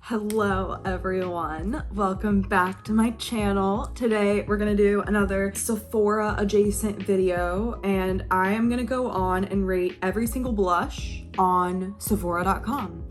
Hello everyone, welcome back to my channel. Today we're gonna do another Sephora adjacent video and I am gonna go on and rate every single blush on Sephora.com.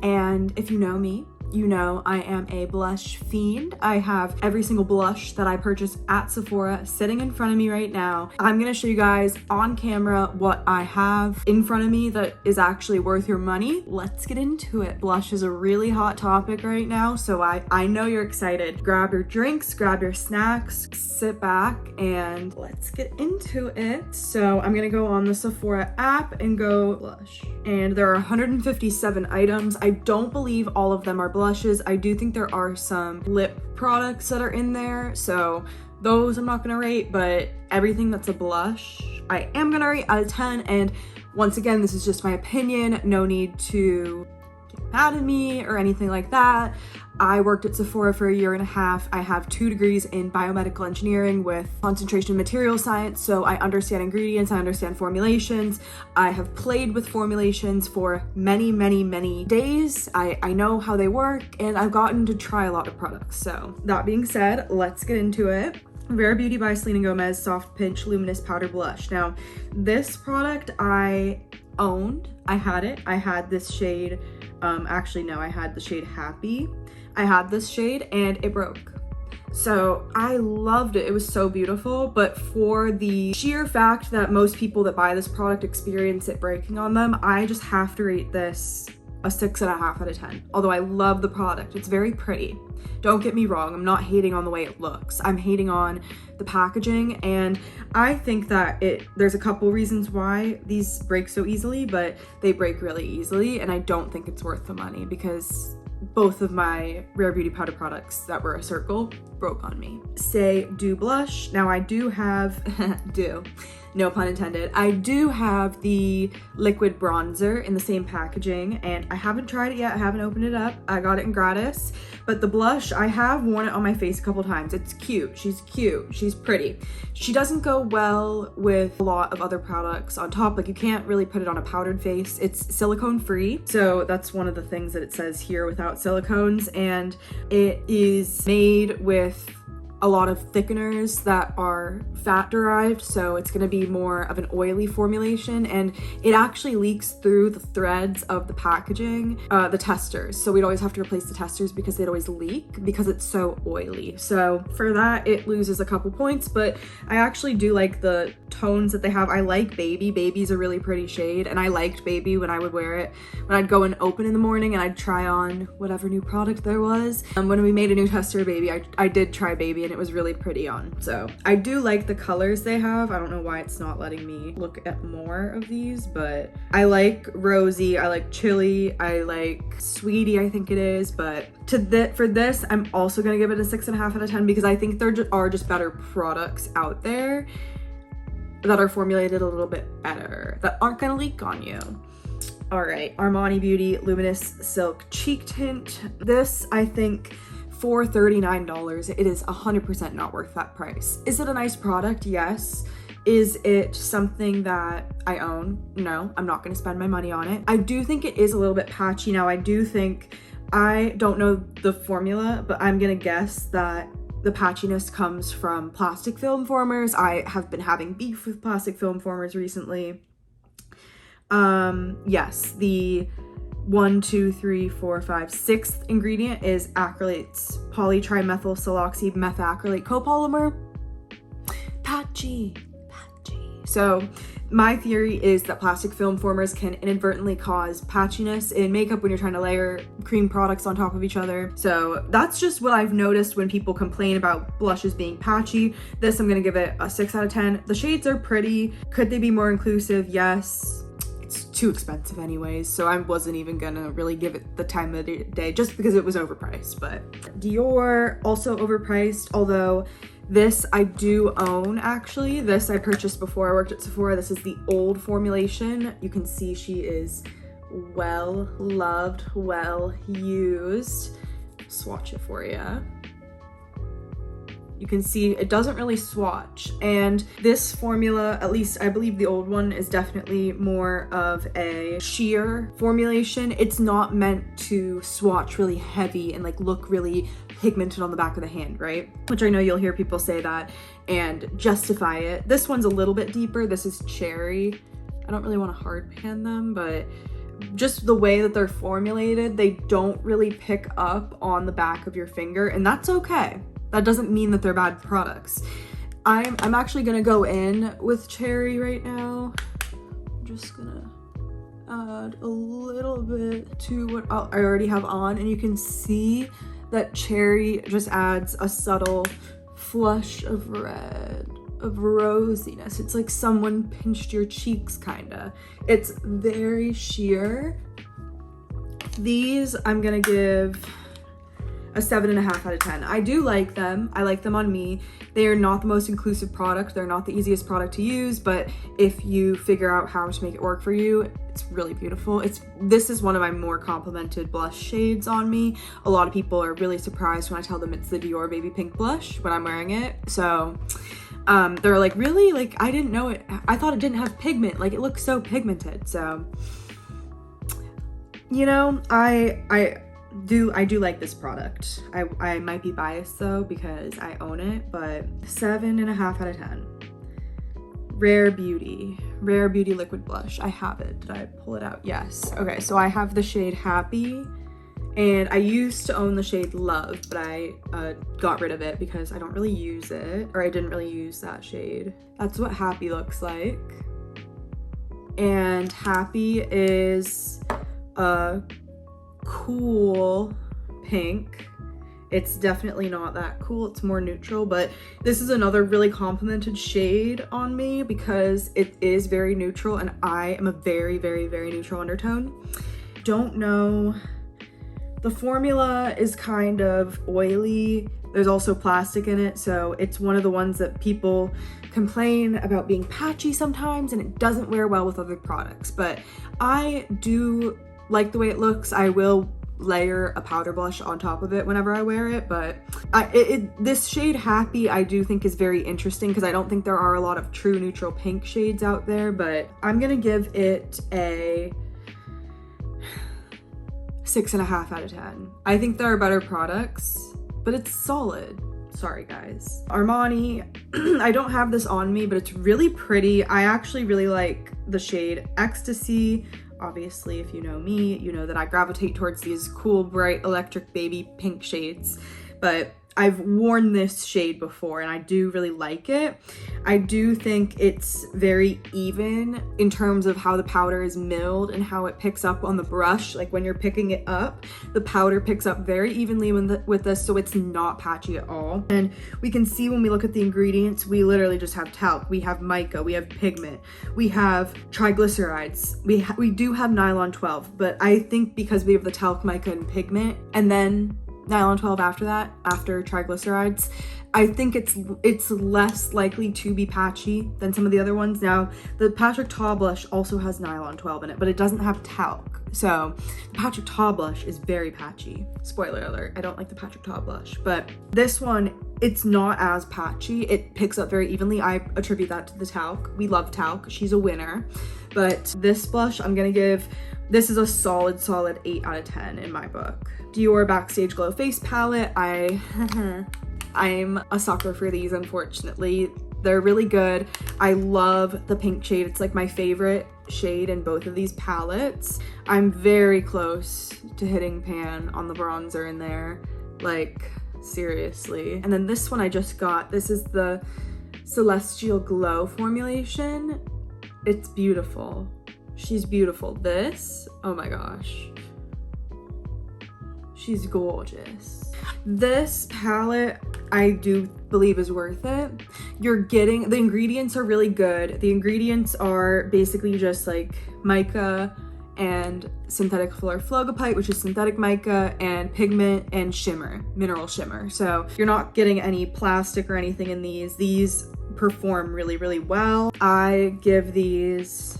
And if you know me, you know I am a blush fiend. I have every single blush that I purchase at Sephora sitting in front of me right now. I'm gonna show you guys on camera what I have in front of me that is actually worth your money. Let's get into it. Blush is a really hot topic right now, so I know you're excited. Grab your drinks, grab your snacks, sit back, and let's get into it. So I'm gonna go on the Sephora app and go blush. And there are 157 items. I don't believe all of them are blushes. I do think there are some lip products that are in there, so those I'm not gonna rate, but everything that's a blush I am gonna rate out of 10. And once again, this is just my opinion. No need to get mad at me or anything like that. I worked at Sephora for a year and a half. I have 2 degrees in biomedical engineering with concentration in material science, so I understand ingredients, I understand formulations. I have played with formulations for many days. I know how they work, and I've gotten to try a lot of products. So that being said, let's get into it. Rare Beauty by Selena Gomez Soft Pinch Luminous Powder Blush. Now, this product I owned. I had it. I had this shade. Actually, no, I had the shade Happy. I had this shade and it broke. So I loved it. It was so beautiful, but for the sheer fact that most people that buy this product experience it breaking on them, I just have to rate this a 6.5 out of 10. Although I love the product, it's very pretty. Don't get me wrong, I'm not hating on the way it looks. I'm hating on the packaging, and I think that there's a couple reasons why these break so easily, but they break really easily, and I don't think it's worth the money because both of my Rare Beauty powder products that were a circle broke on me. Say Dew Blush. Now I do have, no pun intended, I do have the liquid bronzer in the same packaging, and I haven't tried it yet. I haven't opened it up. I got it in gratis, but the blush, I have worn it on my face a couple times. It's cute. She's cute. She's pretty. She doesn't go well with a lot of other products on top. Like, you can't really put it on a powdered face. It's silicone free, so that's one of the things that it says here, without silicones, and it is made with a lot of thickeners that are fat derived, so it's going to be more of an oily formulation, and it actually leaks through the threads of the packaging, the testers. So we'd always have to replace the testers because they'd always leak because it's so oily. So for that, it loses a couple points, but I actually do like the tones that they have. I like Baby. Baby's a really pretty shade, and I liked Baby when I would wear it. When I'd go and open in the morning and I'd try on whatever new product there was. When we made a new tester Baby, I did try Baby, and it was really pretty on. So I do like the colors they have. I don't know why it's not letting me look at more of these, but I like Rosy, I like Chili, I like Sweetie, I think it is, but for this, I'm also gonna give it a 6.5 out of 10 because I think there are just better products out there that are formulated a little bit better, that aren't gonna leak on you. All right, Armani Beauty Luminous Silk Cheek Tint. This, I think, for $39, it is 100% not worth that price. Is it a nice product? Yes. Is it something that I own? No, I'm not gonna spend my money on it. I do think it is a little bit patchy. Now, I don't know the formula, but I'm gonna guess that the patchiness comes from plastic film formers. I have been having beef with plastic film formers recently. Yes, the 6th ingredient is acrylates, polytrimethylsiloxy methacrylate copolymer. Patchy. So my theory is that plastic film formers can inadvertently cause patchiness in makeup when you're trying to layer cream products on top of each other. So that's just what I've noticed when people complain about blushes being patchy. This, I'm gonna give it a 6 out of 10. The shades are pretty. Could they be more inclusive? Yes. It's too expensive anyways, so I wasn't even gonna really give it the time of the day just because it was overpriced. But Dior, also overpriced, although this I do own actually. This I purchased before I worked at Sephora. This is the old formulation. You can see she is well loved, well used. Swatch it for you. You can see it doesn't really swatch. And this formula, at least I believe the old one, is definitely more of a sheer formulation. It's not meant to swatch really heavy and like look really pigmented on the back of the hand, right? Which I know you'll hear people say that and justify it. This one's a little bit deeper. This is cherry. I don't really want to hard pan them, but just the way that they're formulated, they don't really pick up on the back of your finger, and that's okay. That doesn't mean that they're bad products. I'm actually gonna go in with cherry right now. I'm just gonna add a little bit to what I already have on, and you can see that cherry just adds a subtle flush of red, of rosiness. It's like someone pinched your cheeks, kinda. It's very sheer. These I'm gonna give a 7.5 out of 10. I do like them. I like them on me. They are not the most inclusive product. They're not the easiest product to use, but if you figure out how to make it work for you, it's really beautiful. This is one of my more complimented blush shades on me. A lot of people are really surprised when I tell them it's the Dior Baby Pink blush when I'm wearing it. So they're like, really? Like, I didn't know it. I thought it didn't have pigment. Like, it looks so pigmented. So, you know, I do like this product. I might be biased though because I own it, but 7.5 out of 10. Rare Beauty liquid blush. I have it. Did I pull it out? Yes. Okay, so I have the shade Happy, and I used to own the shade Love, but I got rid of it because I don't really use it, or I didn't really use that shade. That's what Happy looks like. And Happy is a cool pink. It's definitely not that cool. It's more neutral, but this is another really complimented shade on me because it is very neutral, and I am a very, very, very neutral undertone. Don't know. The formula is kind of oily. There's also plastic in it, so it's one of the ones that people complain about being patchy sometimes, and it doesn't wear well with other products, but I do like the way it looks. I will layer a powder blush on top of it whenever I wear it, but this shade Happy I do think is very interesting because I don't think there are a lot of true neutral pink shades out there, but I'm gonna give it a 6.5 out of 10. I think there are better products, but it's solid. Sorry guys. Armani, I don't have this on me, but it's really pretty. I actually really like the shade Ecstasy. Obviously, if you know me, you know that I gravitate towards these cool, bright, electric baby pink shades, but I've worn this shade before and I do really like it. I do think it's very even in terms of how the powder is milled and how it picks up on the brush. Like when you're picking it up, the powder picks up very evenly with this, so it's not patchy at all. And we can see when we look at the ingredients, we literally just have talc, we have mica, we have pigment, we have triglycerides, we do have nylon 12, but I think because we have the talc, mica, and pigment, and then nylon 12 after that, after triglycerides, I think it's less likely to be patchy than some of the other ones. Now, the Patrick Ta blush also has nylon 12 in it, but it doesn't have talc. So the Patrick Ta blush is very patchy. Spoiler alert, I don't like the Patrick Ta blush, but this one, it's not as patchy. It picks up very evenly. I attribute that to the talc. We love talc, she's a winner. But this blush, I'm gonna give, this is a solid 8 out of 10 in my book. Dior Backstage Glow Face Palette. I'm a sucker for these, unfortunately. They're really good. I love the pink shade. It's like my favorite shade in both of these palettes. I'm very close to hitting pan on the bronzer in there. Like, seriously. And then this one I just got. This is the Celestial Glow formulation. It's beautiful. She's beautiful. This, oh my gosh. She's gorgeous. This palette, I do believe is worth it. You're getting, the ingredients are really good. The ingredients are basically just like mica and synthetic floroflogopite, which is synthetic mica, and pigment and shimmer, mineral shimmer. So you're not getting any plastic or anything in these. These perform really, really well. I give these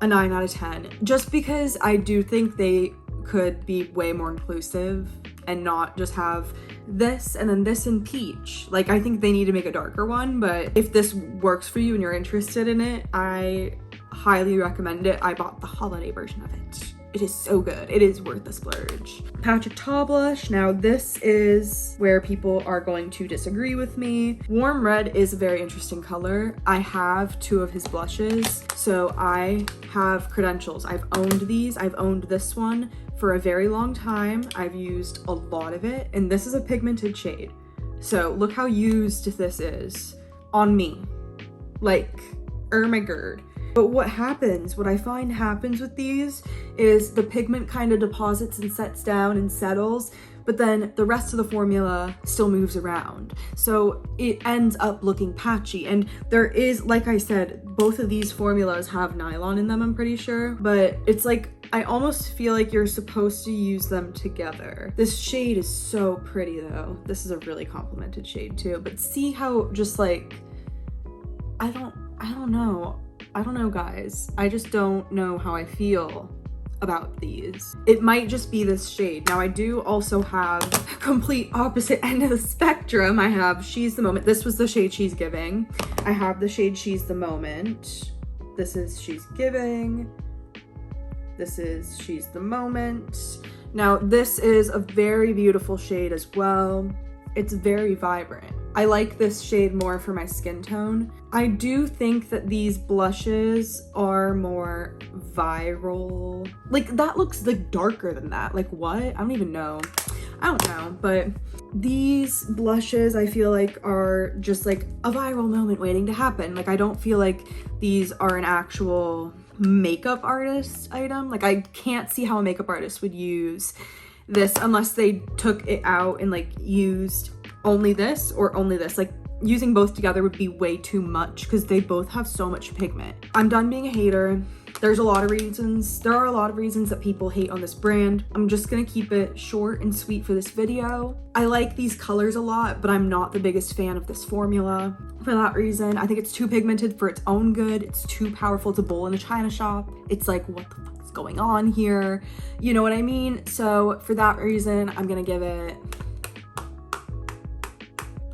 a 9 out of 10, just because I do think they could be way more inclusive and not just have this and then this in peach. Like, I think they need to make a darker one, but if this works for you and you're interested in it, I highly recommend it. I bought the holiday version of it. It is so good. It is worth the splurge. Patrick Ta blush. Now this is where people are going to disagree with me. Warm red is a very interesting color. I have 2 of his blushes, so I have credentials. I've owned these. I've owned this one for a very long time. I've used a lot of it, and this is a pigmented shade. So look how used this is on me. Like, oh my god. But what I find happens with these is the pigment kind of deposits and sets down and settles, but then the rest of the formula still moves around. So it ends up looking patchy. And there is, like I said, both of these formulas have nylon in them, I'm pretty sure, but it's like, I almost feel like you're supposed to use them together. This shade is so pretty though. This is a really complimented shade too, but see how just like, I don't know. I don't know, guys. I just don't know how I feel about these. It might just be this shade. Now, I do also have a complete opposite end of the spectrum. I have She's the Moment. This was the shade She's Giving. I have the shade She's the Moment. This is She's Giving. This is She's the Moment. Now, this is a very beautiful shade as well. It's very vibrant. I like this shade more for my skin tone. I do think that these blushes are more viral. Like, that looks like darker than that. Like, what? I don't even know. I don't know, but these blushes I feel like are just like a viral moment waiting to happen. Like, I don't feel like these are an actual makeup artist item. Like, I can't see how a makeup artist would use this unless they took it out and like used only this or only this. Like, using both together would be way too much because they both have so much pigment. I'm done being a hater. There are a lot of reasons that people hate on this brand. I'm just gonna keep it short and sweet for this video. I like these colors a lot, but I'm not the biggest fan of this formula. For that reason, I think it's too pigmented for its own good. It's too powerful. It's a bull in a china shop. It's like, what the fuck is going on here? You know what I mean? So for that reason, I'm gonna give it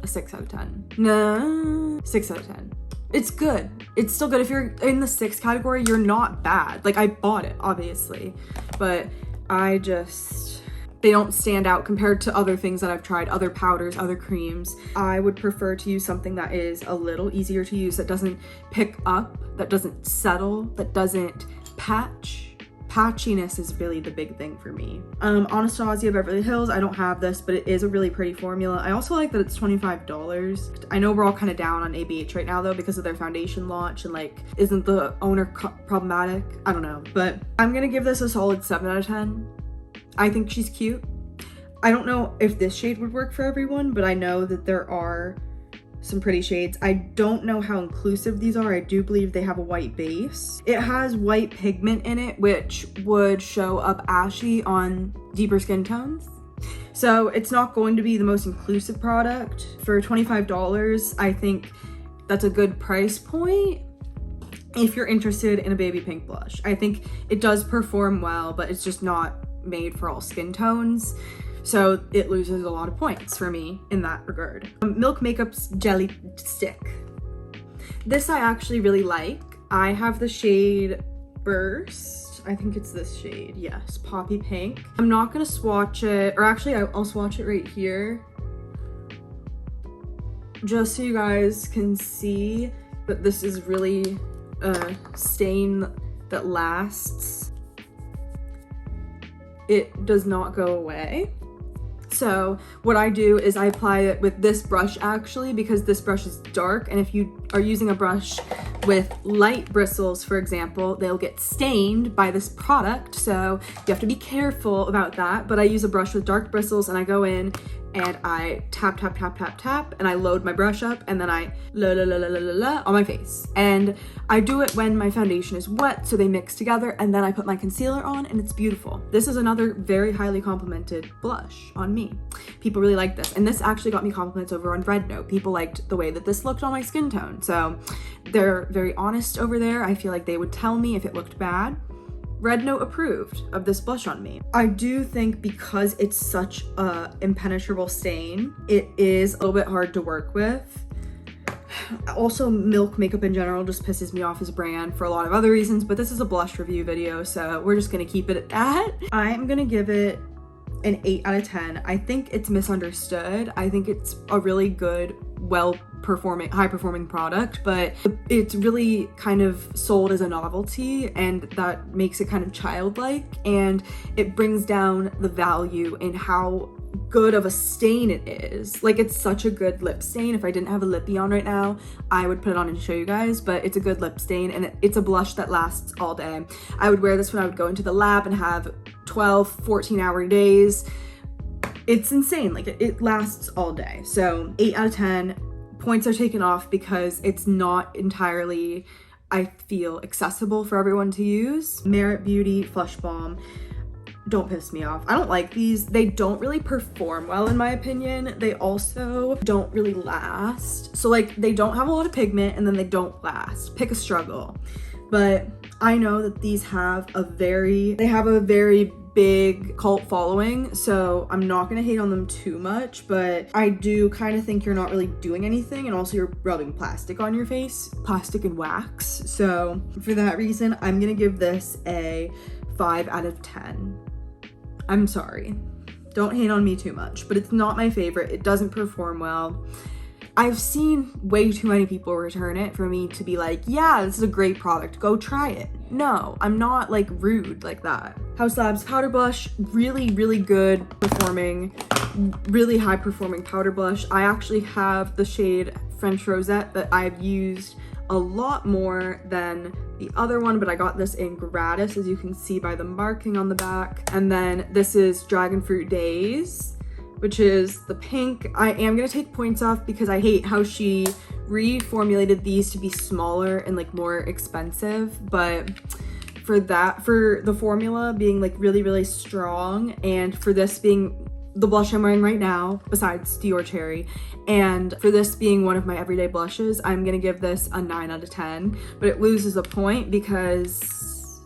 a 6 out of 10. No, 6 out of 10. It's good. It's still good. If you're in the 6 category, you're not bad. Like, I bought it, obviously, but they don't stand out compared to other things that I've tried, other powders, other creams. I would prefer to use something that is a little easier to use, that doesn't pick up, that doesn't settle, that doesn't patch. Patchiness is really the big thing for me. Anastasia Beverly Hills, I don't have this, but it is a really pretty formula. I also like that it's $25. I know we're all kind of down on ABH right now though because of their foundation launch and like, isn't the owner problematic? I don't know, but I'm gonna give this a solid 7 out of 10. I think she's cute. I don't know if this shade would work for everyone, but I know that there are some pretty shades. I don't know how inclusive these are. I do believe they have a white base. It has white pigment in it, which would show up ashy on deeper skin tones. So it's not going to be the most inclusive product. For $25, I think that's a good price point if you're interested in a baby pink blush. I think it does perform well, but it's just not made for all skin tones. So it loses a lot of points for me in that regard. Milk Makeup's Jelly Stick. This I actually really like. I have the shade Burst. I think it's this shade. Yes, Poppy Pink. I'm not gonna swatch it, or actually I'll swatch it right here, just so you guys can see that this is really a stain that lasts. It does not go away. So what I do is I apply it with this brush actually, because this brush is dark, and if you are using a brush with light bristles, for example, they'll get stained by this product, so you have to be careful about that. But I use a brush with dark bristles and I go in and I tap, tap, tap, tap, tap, and I load my brush up, and then I la on my face. And I do it when my foundation is wet, so they mix together, and then I put my concealer on, and it's beautiful. This is another very highly complimented blush on me. People really like this, and this actually got me compliments over on Red Note. People liked the way that this looked on my skin tone, so they're very honest over there. I feel like they would tell me if it looked bad. red note approved of this blush on me. I do think because it's such a impenetrable stain, it is a little bit hard to work with. Also, Milk makeup in general just pisses me off as a brand for a lot of other reasons, but this is a blush review video, so we're just gonna keep it at that. I am gonna give it an 8 out of 10. I think it's misunderstood. I think it's a really good, high-performing product, but it's really kind of sold as a novelty, and that makes it kind of childlike, and it brings down the value in how good of a stain it is. Like, it's such a good lip stain. If I didn't have a lippy on right now, I would put it on and show you guys, but it's a good lip stain, and it's a blush that lasts all day. I would wear this when I would go into the lab and have 12, 14-hour days. It's insane. Like, it lasts all day. So 8 out of 10. Points are taken off because it's not entirely, I feel, accessible for everyone to use. Merit Beauty Flush Balm. Don't piss me off. I don't like these. They don't really perform well in my opinion. They also don't really last. So like, they don't have a lot of pigment and then they don't last. Pick a struggle. But I know that these have a very big cult following, so I'm not gonna hate on them too much, but I do kind of think you're not really doing anything, and also you're rubbing plastic on your face, plastic and wax. So for that reason, I'm gonna give this a 5 out of 10. I'm sorry, don't hate on me too much, but it's not my favorite. It doesn't perform well. I've seen way too many people return it for me to be like, yeah, this is a great product, go try it. No, I'm not like rude like that. Haus Labs Powder Blush, really good performing, really high performing powder blush. I actually have the shade French Rosette that I've used a lot more than the other one, but I got this in gratis, as you can see by the marking on the back. And then this is Dragon Fruit Days, which is the pink. I am gonna take points off because I hate how she reformulated these to be smaller and like more expensive, but for the formula being like really strong, and for this being the blush I'm wearing right now, besides Dior Cherry, and for this being one of my everyday blushes, I'm gonna give this a 9 out of 10, but it loses a point because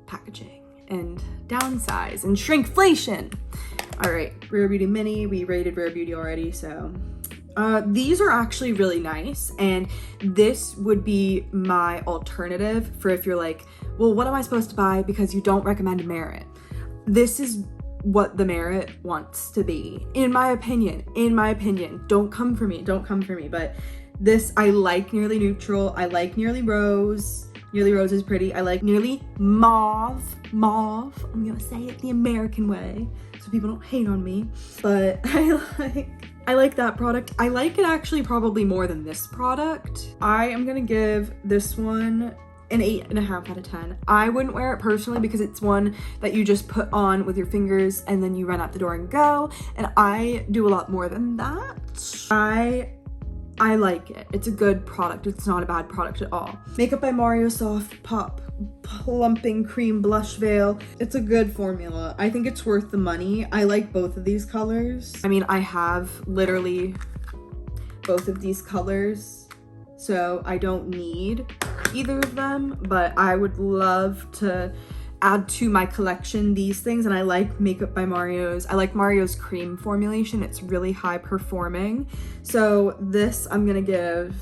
packaging and downsize and shrinkflation. All right, Rare Beauty Mini, we rated Rare Beauty already, so these are actually really nice, and this would be my alternative for if you're like, well, what am I supposed to buy because you don't recommend Merit? This is what the Merit wants to be, in my opinion. Don't come for me, but this, I like Nearly Neutral, I like Nearly Rose. Nearly Rose is pretty. I like Nearly Mauve. I'm gonna say it the American way so people don't hate on me, but I like that product. I like it actually probably more than this product. I am gonna give this one an 8.5 out of 10. I wouldn't wear it personally because it's one that you just put on with your fingers and then you run out the door and go, and I do a lot more than that. I like it. It's a good product. It's not a bad product at all. Makeup by Mario Soft Pop Plumping Cream Blush Veil. It's a good formula. I think it's worth the money. I like both of these colors. I mean, I have literally both of these colors, so I don't need either of them, but I would love to add to my collection these things, and I like Makeup by Mario's. I like Mario's cream formulation. It's really high performing. So this I'm gonna give,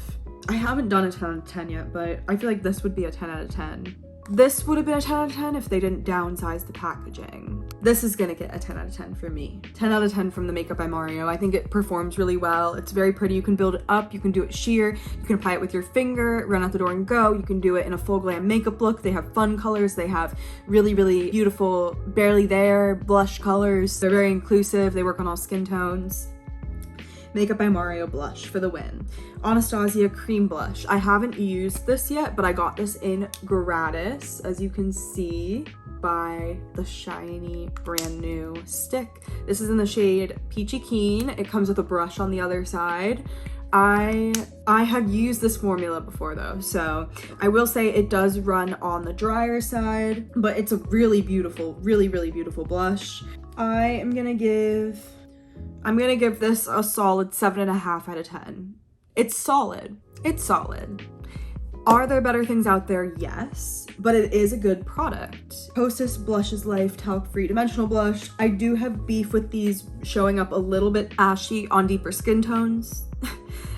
I haven't done a 10 out of 10 yet, but I feel like this would be a 10 out of 10. This would have been a 10 out of 10 if they didn't downsize the packaging. This is gonna get a 10 out of 10 for me. 10 out of 10 from the Makeup by Mario. I think it performs really well. It's very pretty. You can build it up, you can do it sheer, you can apply it with your finger, run out the door and go. You can do it in a full glam makeup look. They have fun colors. They have really beautiful, barely there blush colors. They're very inclusive. They work on all skin tones. Makeup by Mario blush for the win. Anastasia cream blush. I haven't used this yet, but I got this in gratis, as you can see by the shiny brand new stick. This is in the shade Peachy Keen. It comes with a brush on the other side. I have used this formula before though, so I will say it does run on the drier side, but it's a really beautiful blush. I'm gonna give this a solid 7.5 out of 10. It's solid. Are there better things out there? Yes, but it is a good product. Hostess Blushes Life Talc Free Dimensional Blush. I do have beef with these showing up a little bit ashy on deeper skin tones.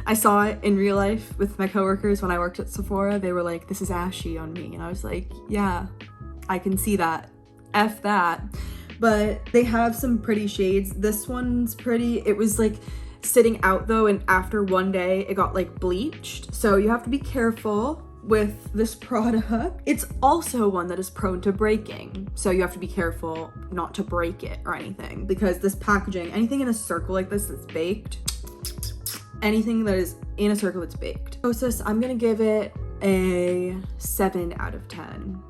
I saw it in real life with my coworkers when I worked at Sephora. They were like, this is ashy on me. And I was like, yeah, I can see that. F that. But they have some pretty shades. This one's pretty. It was like sitting out though, and after one day it got like bleached. So you have to be careful with this product. It's also one that is prone to breaking. So you have to be careful not to break it or anything, because this packaging, anything in a circle like this that's baked, anything that is in a circle that's baked. Hostess, I'm gonna give it a 7 out of 10.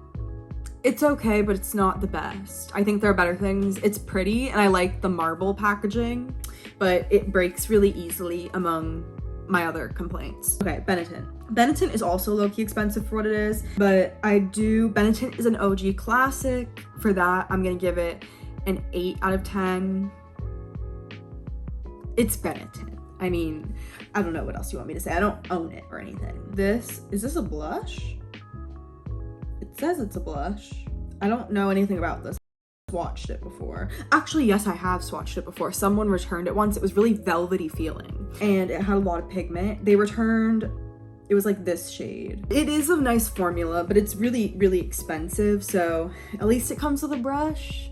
It's okay, but it's not the best. I think there are better things. It's pretty, and I like the marble packaging, but it breaks really easily among my other complaints. Okay, Benetton. Benetton is also low-key expensive for what it is, but Benetton is an OG classic. For that, I'm gonna give it an 8 out of 10. It's Benetton. I mean, I don't know what else you want me to say. I don't own it or anything. Is this a blush? It says it's a blush. I don't know anything about this. I've swatched it before. Actually, yes, I have swatched it before. Someone returned it once. It was really velvety feeling and it had a lot of pigment. They returned, it was like this shade. It is a nice formula, but it's really, really expensive. So at least it comes with a brush.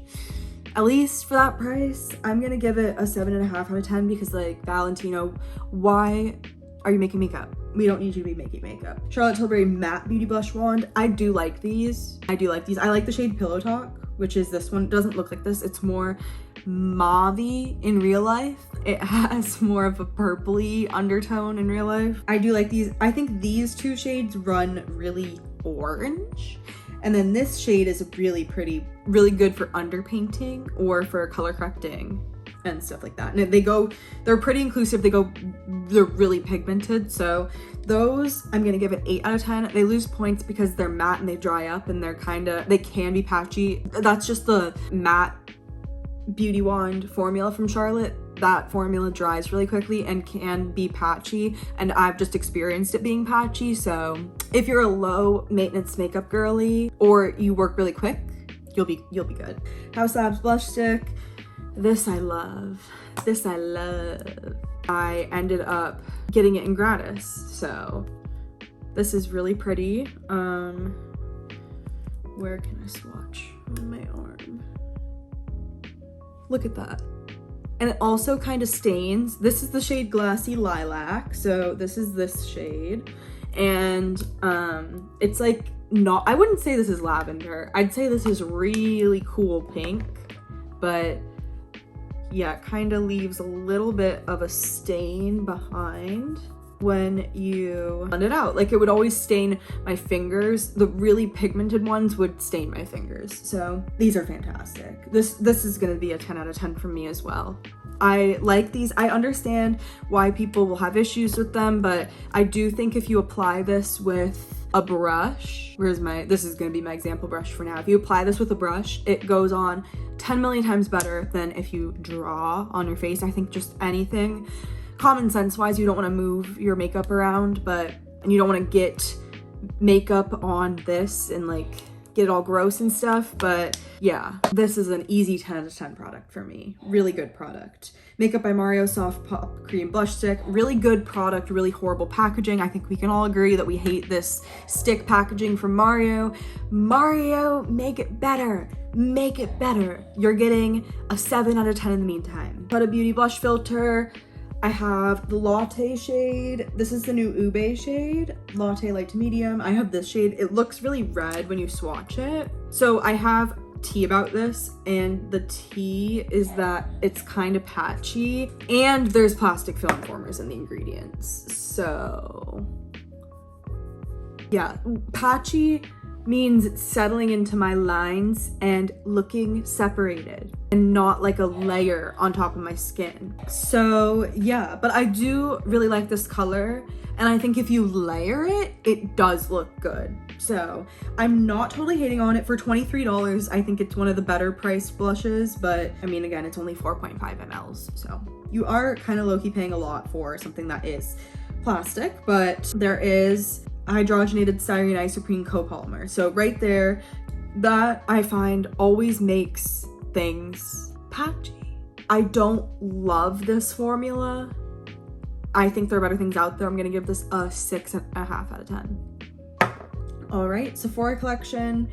At least for that price, I'm gonna give it a 7.5 out of 10 because, like, Valentino, why are you making makeup? We don't need you to be making makeup. Charlotte Tilbury Matte Beauty Blush Wand. I do like these. I like the shade Pillow Talk, which is this one. It doesn't look like this. It's more mauve-y in real life. It has more of a purpley undertone in real life. I do like these. I think these two shades run really orange. And then this shade is really pretty, really good for underpainting or for color correcting and stuff like that. And they're pretty inclusive. They're really pigmented. So those, I'm gonna give it 8 out of 10. They lose points because they're matte and they dry up and they can be patchy. That's just the matte beauty wand formula from Charlotte. That formula dries really quickly and can be patchy, and I've just experienced it being patchy. So if you're a low maintenance makeup girly or you work really quick, you'll be good. House Labs blush stick. This I love. I ended up getting it in gratis, so this is really pretty. Where can I swatch? On my arm. Look at that. And it also kind of stains. This is the shade Glassy Lilac. So this is this shade. And it's like I wouldn't say this is lavender. I'd say this is really cool pink. But yeah, it kind of leaves a little bit of a stain behind when you blend it out. Like, it would always stain my fingers. The really pigmented ones would stain my fingers. So these are fantastic. This is gonna be a 10 out of 10 for me as well. I like these. I understand why people will have issues with them, but I do think if you apply this with a brush, this is gonna be my example brush for now. If you apply this with a brush, it goes on 10 million times better than if you draw on your face. I think just anything, common sense wise, you don't want to move your makeup around, and you don't want to get makeup on this and like get it all gross and stuff. But yeah, this is an easy 10 out of 10 product for me. Really good product. Makeup by Mario Soft Pop Cream Blush Stick. Really good product, really horrible packaging. I think we can all agree that we hate this stick packaging from Mario. Mario, make it better. Make it better. You're getting a 7 out of 10 in the meantime. Huda Beauty Blush Filter. I have the Latte shade. This is the new Ube shade, Latte Light to Medium. I have this shade. It looks really red when you swatch it. So I have tea about this, and the tea is that it's kind of patchy and there's plastic film formers in the ingredients. So yeah, patchy means settling into my lines and looking separated and not like a layer on top of my skin. So yeah, but I do really like this color, and I think if you layer it, it does look good. So I'm not totally hating on it. For $23, I think it's one of the better priced blushes, but I mean, again, it's only 4.5 mls. So you are kind of low-key paying a lot for something that is plastic, but there is hydrogenated styrene isoprene copolymer. So right there, that I find always makes things patchy. I don't love this formula. I think there are better things out there. I'm gonna give this a 6.5 out of 10. All right, Sephora collection.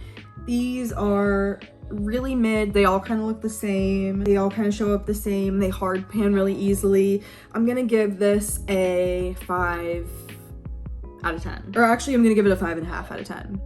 These are really mid. They all kind of look the same. They all kind of show up the same. They hard pan really easily. I'm gonna give this a 5 out of 10. Or actually, I'm gonna give it a 5.5 out of 10.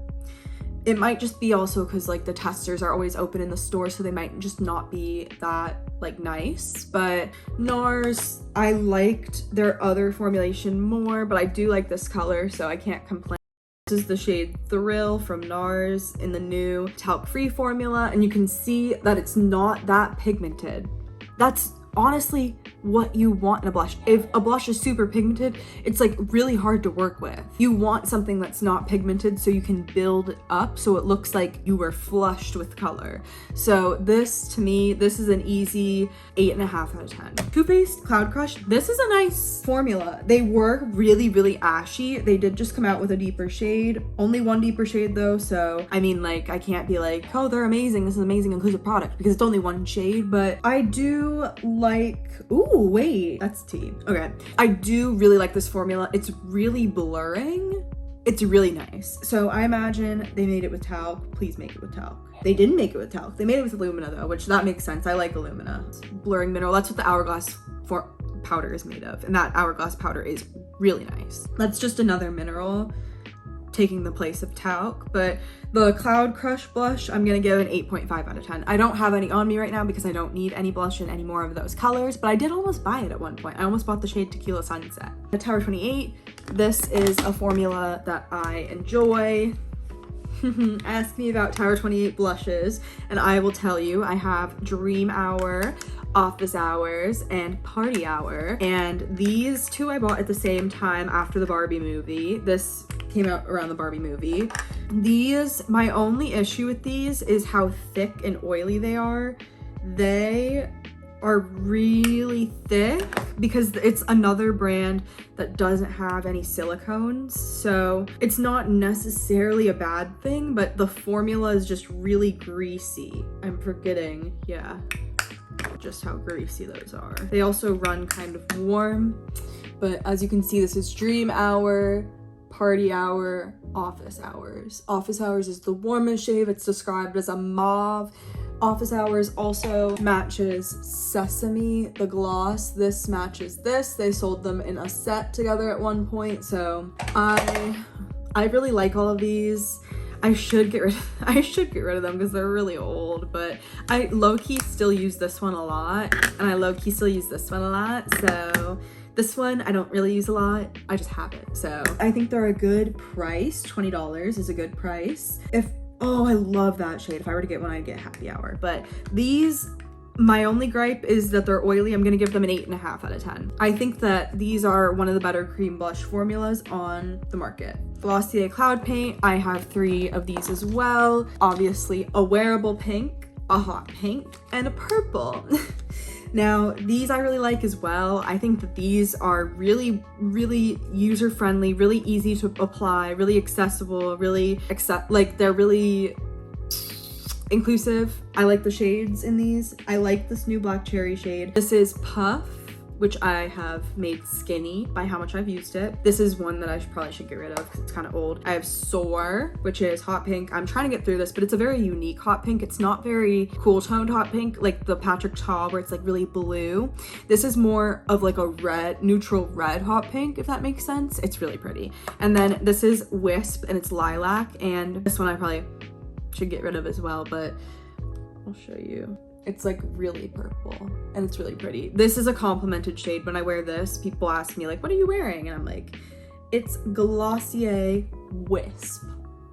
It might just be also because like the testers are always open in the store, so they might just not be that like nice. But NARS, I liked their other formulation more, but I do like this color, so I can't complain. This is the shade Thrill from NARS in the new talc-free formula, and you can see that it's not that pigmented. That's honestly what you want in a blush. If a blush is super pigmented, it's like really hard to work with. You want something that's not pigmented so you can build it up so it looks like you were flushed with color. So this, to me, this is an easy 8.5 out of 10. Too Faced Cloud Crush, this is a nice formula. They were really, really ashy. They did just come out with a deeper shade. Only one deeper shade though, so I mean, like, I can't be like, oh, they're amazing, this is an amazing inclusive product, because it's only one shade. But I do like, ooh, wait, that's tea. Okay, I do really like this formula. It's really blurring. It's really nice. So I imagine they made it with talc. Please make it with talc. They didn't make it with talc. They made it with alumina though, which that makes sense. I like alumina. Blurring mineral, that's what the hourglass powder is made of. And that hourglass powder is really nice. That's just another mineral taking the place of talc. But the Cloud Crush blush, I'm gonna give an 8.5 out of 10. I don't have any on me right now because I don't need any blush in any more of those colors, but I did almost buy it at one point. I almost bought the shade Tequila Sunset. The Tower 28, this is a formula that I enjoy. Ask me about Tower 28 blushes and I will tell you. I have Dream Hour, Office Hours, and Party Hour, and these two I bought at the same time after the Barbie movie. This came out around the Barbie movie. These, my only issue with these is how thick and oily they are. They are really thick because it's another brand that doesn't have any silicones, so it's not necessarily a bad thing, but the formula is just really greasy. I'm forgetting, yeah, just how greasy those are. They also run kind of warm, but as you can see, this is Dream Hour, Party Hour, Office Hours. Office Hours is the warmest shade. It's described as a mauve. Office Hours also matches Sesame, the gloss. This matches this. They sold them in a set together at one point, so I really like all of these. I should get rid of them because they're really old, but I low-key still use this one a lot, and I low-key still use this one a lot, so this one I don't really use a lot, I just have it. So I think they're a good price. $20 is a good price. Oh, I love that shade. If I were to get one, I'd get Happy Hour. But these, my only gripe is that they're oily. I'm gonna give them an 8.5 out of 10. I think that these are one of the better cream blush formulas on the market. Glossier Cloud Paint, I have 3 of these as well. Obviously a wearable pink, a hot pink, and a purple. Now, these I really like as well. I think that these are really, really user-friendly, really easy to apply, really accessible, they're really inclusive. I like the shades in these. I like this new black cherry shade. This is Puff, which I have made skinny by how much I've used it. This is one that I probably should get rid of because it's kind of old. I have Soar, which is hot pink. I'm trying to get through this, but it's a very unique hot pink. It's not very cool toned hot pink like the Patrick Ta where it's like really blue. This is more of like a red, neutral red hot pink, if that makes sense. It's really pretty. And then this is Wisp and it's lilac, and this one I probably should get rid of as well, but I'll show you. It's like really purple and it's really pretty. This is a complimented shade. When I wear this, people ask me like, what are you wearing? And I'm like, it's Glossier Wisp.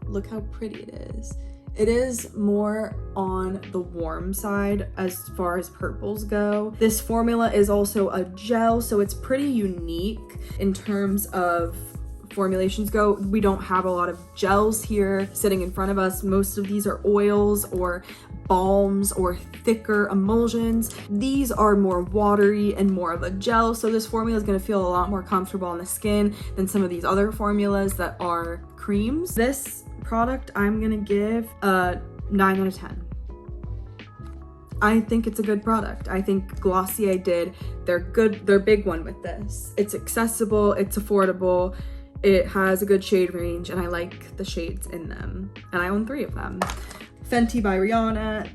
Look how pretty it is. It is more on the warm side as far as purples go. This formula is also a gel, so it's pretty unique in terms of formulations go. We don't have a lot of gels here sitting in front of us. Most of these are oils or balms or thicker emulsions. These are more watery and more of a gel, so this formula is going to feel a lot more comfortable on the skin than some of these other formulas that are creams. This product I'm gonna give a 9 out of 10. I think it's a good product. I think Glossier did their big one with this. It's accessible, it's affordable, it has a good shade range, and I like the shades in them. And I own 3 of them. Fenty by Rihanna.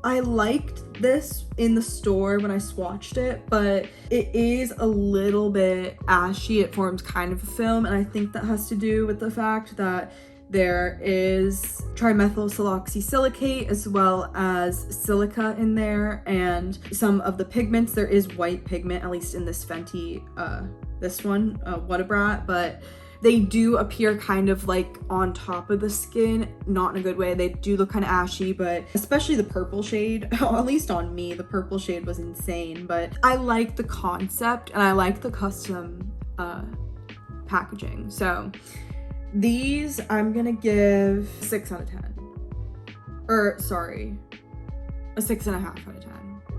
I liked this in the store when I swatched it, but it is a little bit ashy. It forms kind of a film, and I think that has to do with the fact that there is trimethylsiloxysilicate as well as silica in there, and some of the pigments, there is white pigment, at least in this Fenty, this one, What a Brat, but they do appear kind of like on top of the skin, not in a good way. They do look kind of ashy, but especially the purple shade, at least on me, the purple shade was insane. But I like the concept and I like the custom packaging. So these I'm gonna give 6 out of 10. Or sorry, a 6.5 out of 10.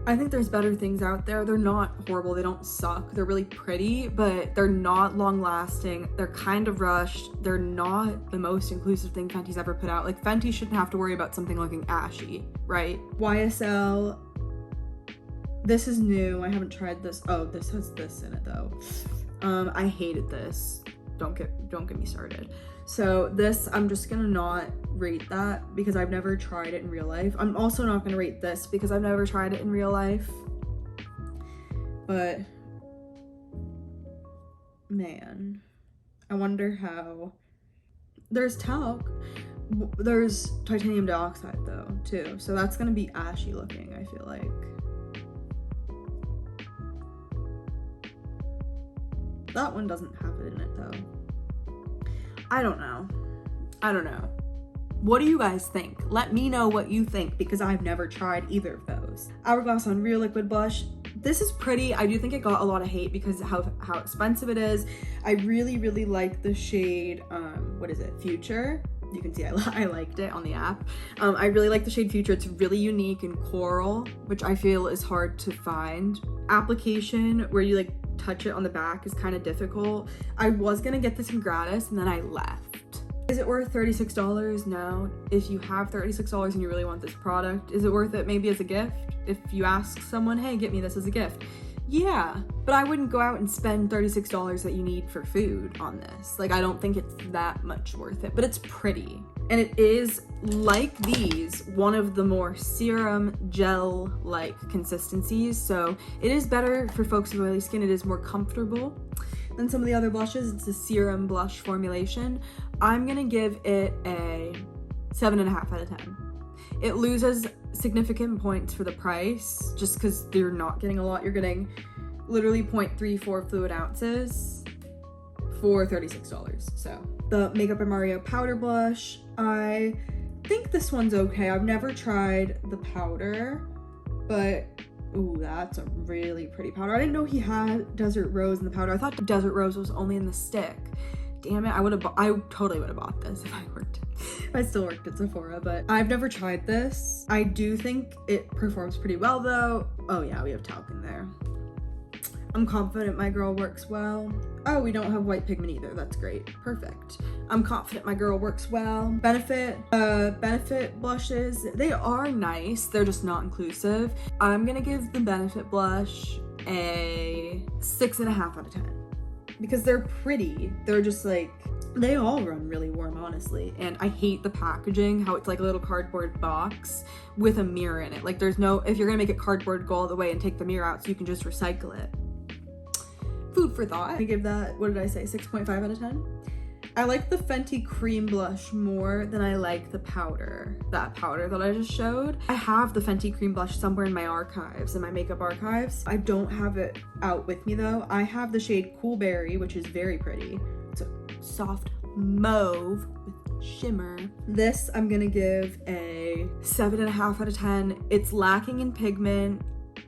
I think there's better things out there. They're not horrible, they don't suck. They're really pretty, but they're not long lasting. They're kind of rushed. They're not the most inclusive thing Fenty's ever put out. Like, Fenty shouldn't have to worry about something looking ashy, right? YSL, this is new. I haven't tried this. Oh, this has this in it though. I hated this. Don't get me started. So this, I'm just gonna not rate that because I've never tried it in real life. I'm also not gonna rate this because I've never tried it in real life. But man, I wonder how. There's talc. There's titanium dioxide though too, so that's gonna be ashy looking, I feel like. That one doesn't have it in it though. I don't know. What do you guys think? Let me know what you think because I've never tried either of those. Hourglass Unreal Liquid Blush. This is pretty. I do think it got a lot of hate because of how expensive it is. I really like the shade, what is it, Future? You can see I liked it on the app. I really like the shade Future. It's really unique and coral, which I feel is hard to find. Application where you like touch it on the back is kind of difficult. I was gonna get this in gratis and then I left. Is it worth $36? No. If you have $36 and you really want this product, is it worth it maybe as a gift? If you ask someone, hey, get me this as a gift. Yeah, but I wouldn't go out and spend $36 that you need for food on this. Like, I don't think it's that much worth it, but it's pretty. And it is, like these, one of the more serum gel-like consistencies. So it is better for folks with oily skin. It is more comfortable than some of the other blushes. It's a serum blush formulation. I'm gonna give it a 7.5 out of 10. It loses significant points for the price just because you're not getting a lot. You're getting literally 0.34 fluid ounces for $36. So the Makeup by Mario powder blush, I think this one's okay. I've never tried the powder, but ooh, that's a really pretty powder. I didn't know he had Desert Rose in the powder. I thought Desert Rose was only in the stick. Damn it, I totally would have bought this if I still worked at Sephora, but I've never tried this. I do think it performs pretty well though. Oh yeah, we have talc in there. I'm confident my girl works well. Oh, we don't have white pigment either. That's great. Perfect. I'm confident my girl works well. Benefit blushes, they are nice. They're just not inclusive. I'm gonna give the Benefit blush a 6.5 out of 10 because they're pretty. They're just like, they all run really warm, honestly. And I hate the packaging, how it's like a little cardboard box with a mirror in it. Like, there's no, if you're gonna make it cardboard, go all the way and take the mirror out so you can just recycle it. Food for thought. I give that, what did I say, 6.5 out of 10? I like the Fenty cream blush more than I like the powder, that powder that I just showed. I have the Fenty cream blush somewhere in my archives, in my makeup archives. I don't have it out with me though. I have the shade Cool Berry, which is very pretty. It's a soft mauve with shimmer. This I'm gonna give a 7.5 out of 10. It's lacking in pigment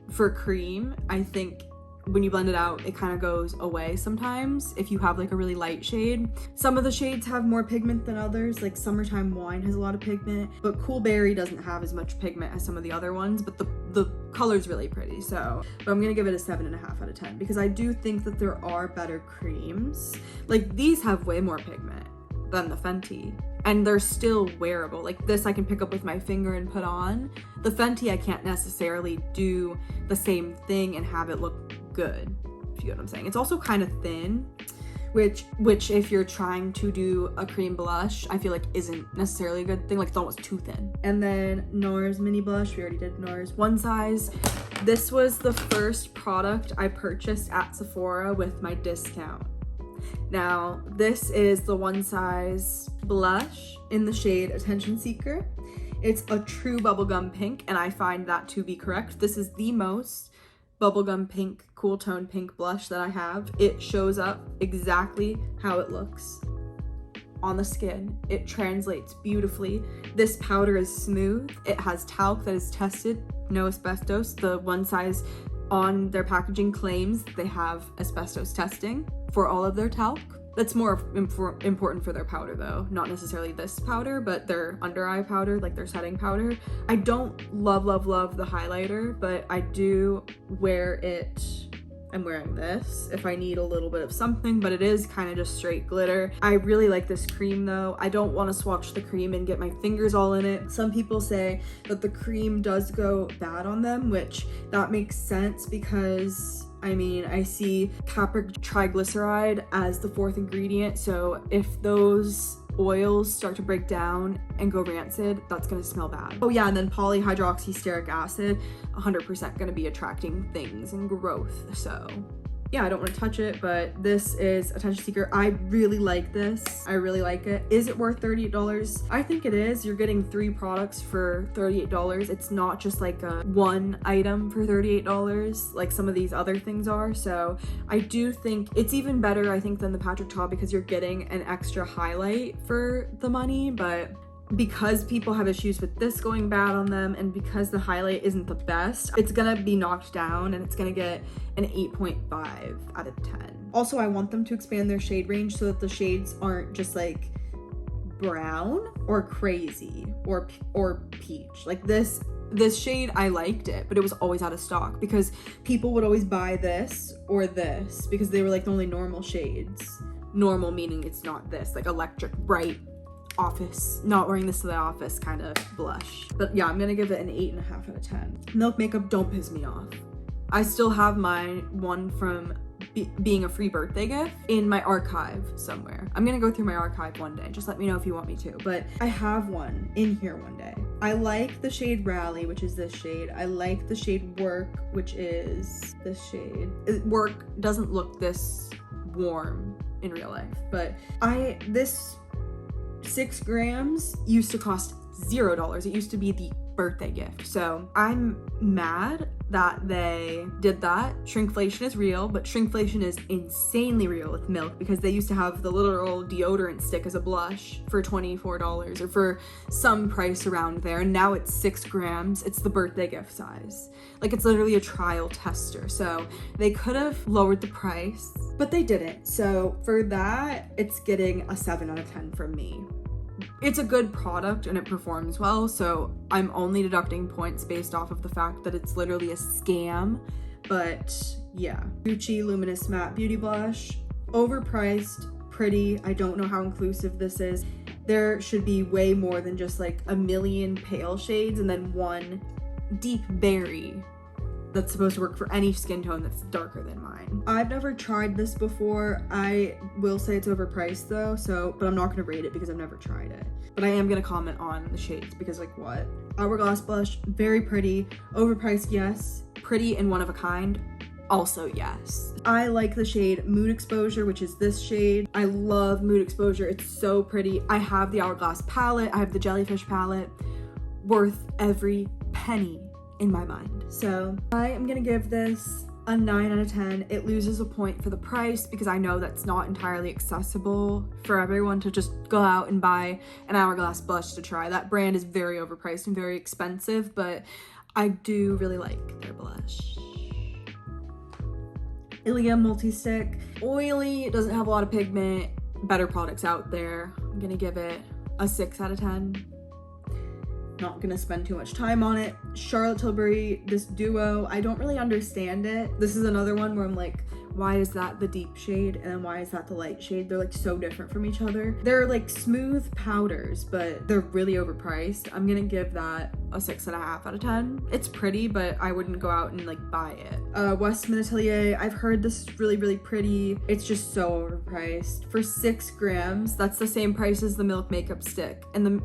for cream. I think when you blend it out, it kind of goes away sometimes if you have like a really light shade. Some of the shades have more pigment than others, like Summertime Wine has a lot of pigment, but Cool Berry doesn't have as much pigment as some of the other ones, but the color's really pretty. So, but I'm gonna give it a 7.5 out of 10 because I do think that there are better creams. Like these have way more pigment than the Fenty, and they're still wearable. Like this I can pick up with my finger and put on. The Fenty I can't necessarily do the same thing and have it look good, if you get what I'm saying. It's also kind of thin, which if you're trying to do a cream blush, I feel like isn't necessarily a good thing. Like it's almost too thin. And then NARS mini blush, we already did NARS. One Size. This was the first product I purchased at Sephora with my discount. Now, this is the One Size blush in the shade Attention Seeker. It's a true bubblegum pink, and I find that to be correct. This is the most bubblegum pink, cool tone pink blush that I have. It shows up exactly how it looks on the skin. It translates beautifully. This powder is smooth. It has talc that is tested, no asbestos. The One Size on their packaging claims they have asbestos testing for all of their talc. That's more important for their powder though, not necessarily this powder, but their under eye powder, like their setting powder. I don't love the highlighter, but I do wear it. I'm wearing this if I need a little bit of something, but it is kind of just straight glitter. I really like this cream though. I don't want to swatch the cream and get my fingers all in it. Some people say that the cream does go bad on them, which that makes sense because I mean, I see capric triglyceride as the 4th ingredient, so if those oils start to break down and go rancid, that's gonna smell bad. Oh yeah, and then polyhydroxysteric acid, 100% gonna be attracting things and growth. So yeah, I don't want to touch it, but this is Attention Seeker. I really like this. I really like it. Is it worth $38? I think it is. You're getting 3 products for $38. It's not just like a one item for $38 like some of these other things are. So I do think it's even better, I think, than the Patrick Ta because you're getting an extra highlight for the money, but because people have issues with this going bad on them and because the highlight isn't the best, it's gonna be knocked down and it's gonna get an 8.5 out of 10. Also, I want them to expand their shade range so that the shades aren't just like brown or crazy or peach. Like this shade, I liked it, but it was always out of stock because people would always buy this or this because they were like the only normal shades. Normal meaning it's not this, like electric bright office, not wearing this to the office kind of blush. But yeah, I'm gonna give it an 8.5 out of 10. Milk makeup, don't piss me off. I still have my one from being a free birthday gift in my archive somewhere. I'm gonna go through my archive one day. Just let me know if you want me to, but I have one in here one day. I like the shade Rally, which is this shade. I like the shade Work, which is this shade. Work doesn't look this warm in real life, but this 6 grams used to cost $0. It used to be the birthday gift. So I'm mad that they did that. Shrinkflation is real, but shrinkflation is insanely real with Milk because they used to have the literal deodorant stick as a blush for $24 or for some price around there. And now it's 6 grams. It's the birthday gift size. Like it's literally a trial tester. So they could have lowered the price, but they didn't. So for that, it's getting a 7 out of 10 from me. It's a good product and it performs well, so I'm only deducting points based off of the fact that it's literally a scam. But yeah, Gucci Luminous Matte Beauty Blush, overpriced, pretty. I don't know how inclusive this is. There should be way more than just like a million pale shades and then one deep berry that's supposed to work for any skin tone that's darker than mine. I've never tried this before. I will say it's overpriced though, but I'm not gonna rate it because I've never tried it. But I am gonna comment on the shades because like what? Hourglass blush, very pretty. Overpriced, yes. Pretty and one of a kind, also yes. I like the shade Mood Exposure, which is this shade. I love Mood Exposure, it's so pretty. I have the Hourglass palette, I have the Jellyfish palette. Worth every penny in my mind. So I am gonna give this a 9 out of 10. It loses a point for the price because I know that's not entirely accessible for everyone to just go out and buy an Hourglass blush to try. That brand is very overpriced and very expensive, but I do really like their blush. Ilia multi-stick. Oily, doesn't have a lot of pigment. Better products out there. I'm gonna give it a 6 out of 10. Not gonna spend too much time on it. Charlotte Tilbury, this duo, I don't really understand it. This is another one where I'm like, why is that the deep shade and then why is that the light shade? They're like so different from each other. They're like smooth powders, but they're really overpriced. I'm gonna give that a 6.5 out of 10. It's pretty, but I wouldn't go out and like buy it. Westman Atelier, I've heard this is really, really pretty. It's just so overpriced. For 6 grams, that's the same price as the Milk Makeup Stick, and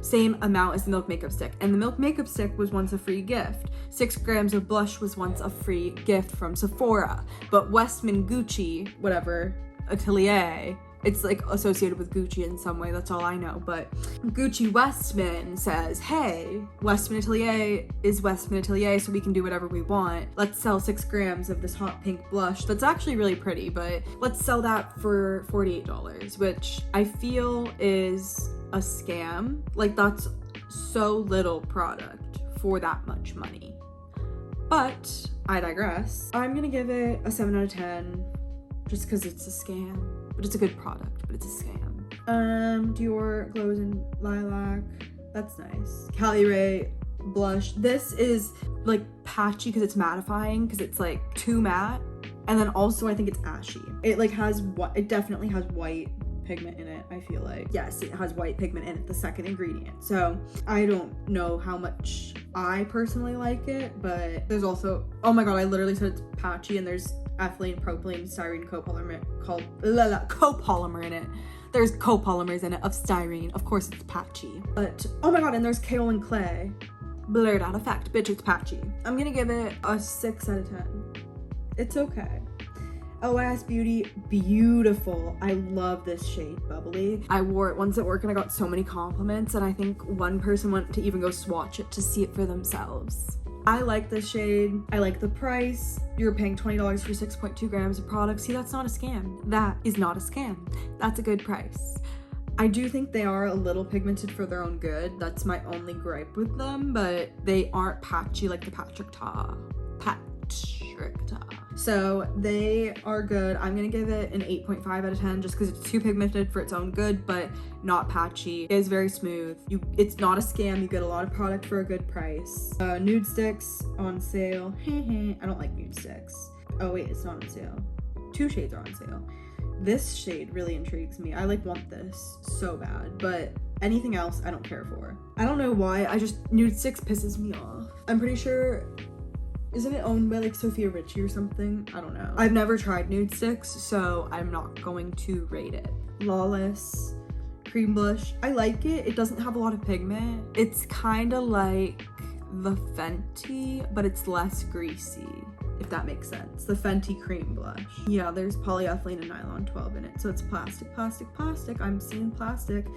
same amount as the Milk Makeup Stick. And the Milk Makeup Stick was once a free gift. 6 grams of blush was once a free gift from Sephora. But Westman Gucci, whatever, Atelier, it's like associated with Gucci in some way, that's all I know, but Gucci Westman says, hey, Westman Atelier is Westman Atelier, so we can do whatever we want. Let's sell 6 grams of this hot pink blush that's actually really pretty, but let's sell that for $48, which I feel is a scam. Like, that's so little product for that much money. But I digress. I'm gonna give it a 7 out of 10 just because it's a scam. But it's a good product, but it's a scam. Dior Glows in Lilac. That's nice. Cali Ray blush. This is like patchy because it's mattifying, because it's like too matte. And then also I think it's ashy. It like has it definitely has white pigment in it, I feel like. Yes, it has white pigment in it, the second ingredient. So I don't know how much I personally like it, but there's also, oh my god, I literally said it's patchy, and there's ethylene, propylene, styrene copolymer in it. There's copolymers in it of styrene. Of course it's patchy. But oh my god, and there's kaolin clay. Blurred out effect, bitch, it's patchy. I'm gonna give it a 6 out of 10. It's okay. OAS Beauty, beautiful. I love this shade, Bubbly. I wore it once at work and I got so many compliments, and I think one person went to even go swatch it to see it for themselves. I like this shade. I like the price. You're paying $20 for 6.2 grams of product. See, that's not a scam. That is not a scam. That's a good price. I do think they are a little pigmented for their own good. That's my only gripe with them, but they aren't patchy like the Patrick Ta. So they are good. I'm gonna give it an 8.5 out of 10 just because it's too pigmented for its own good, but not patchy. It is very smooth. It's not a scam. You get a lot of product for a good price. Nude sticks on sale. I don't like nude sticks. Oh wait, it's not on sale. 2 shades are on sale. This shade really intrigues me. I like want this so bad, but anything else I don't care for. I don't know why. Nude sticks pisses me off. I'm pretty sure, isn't it owned by like Sophia Richie or something? I don't know. I've never tried nude sticks, so I'm not going to rate it. Lawless cream blush. I like it. It doesn't have a lot of pigment. It's kind of like the Fenty, but it's less greasy, if that makes sense. The Fenty cream blush. Yeah, there's polyethylene and nylon 12 in it, so it's plastic. I'm seeing plastic.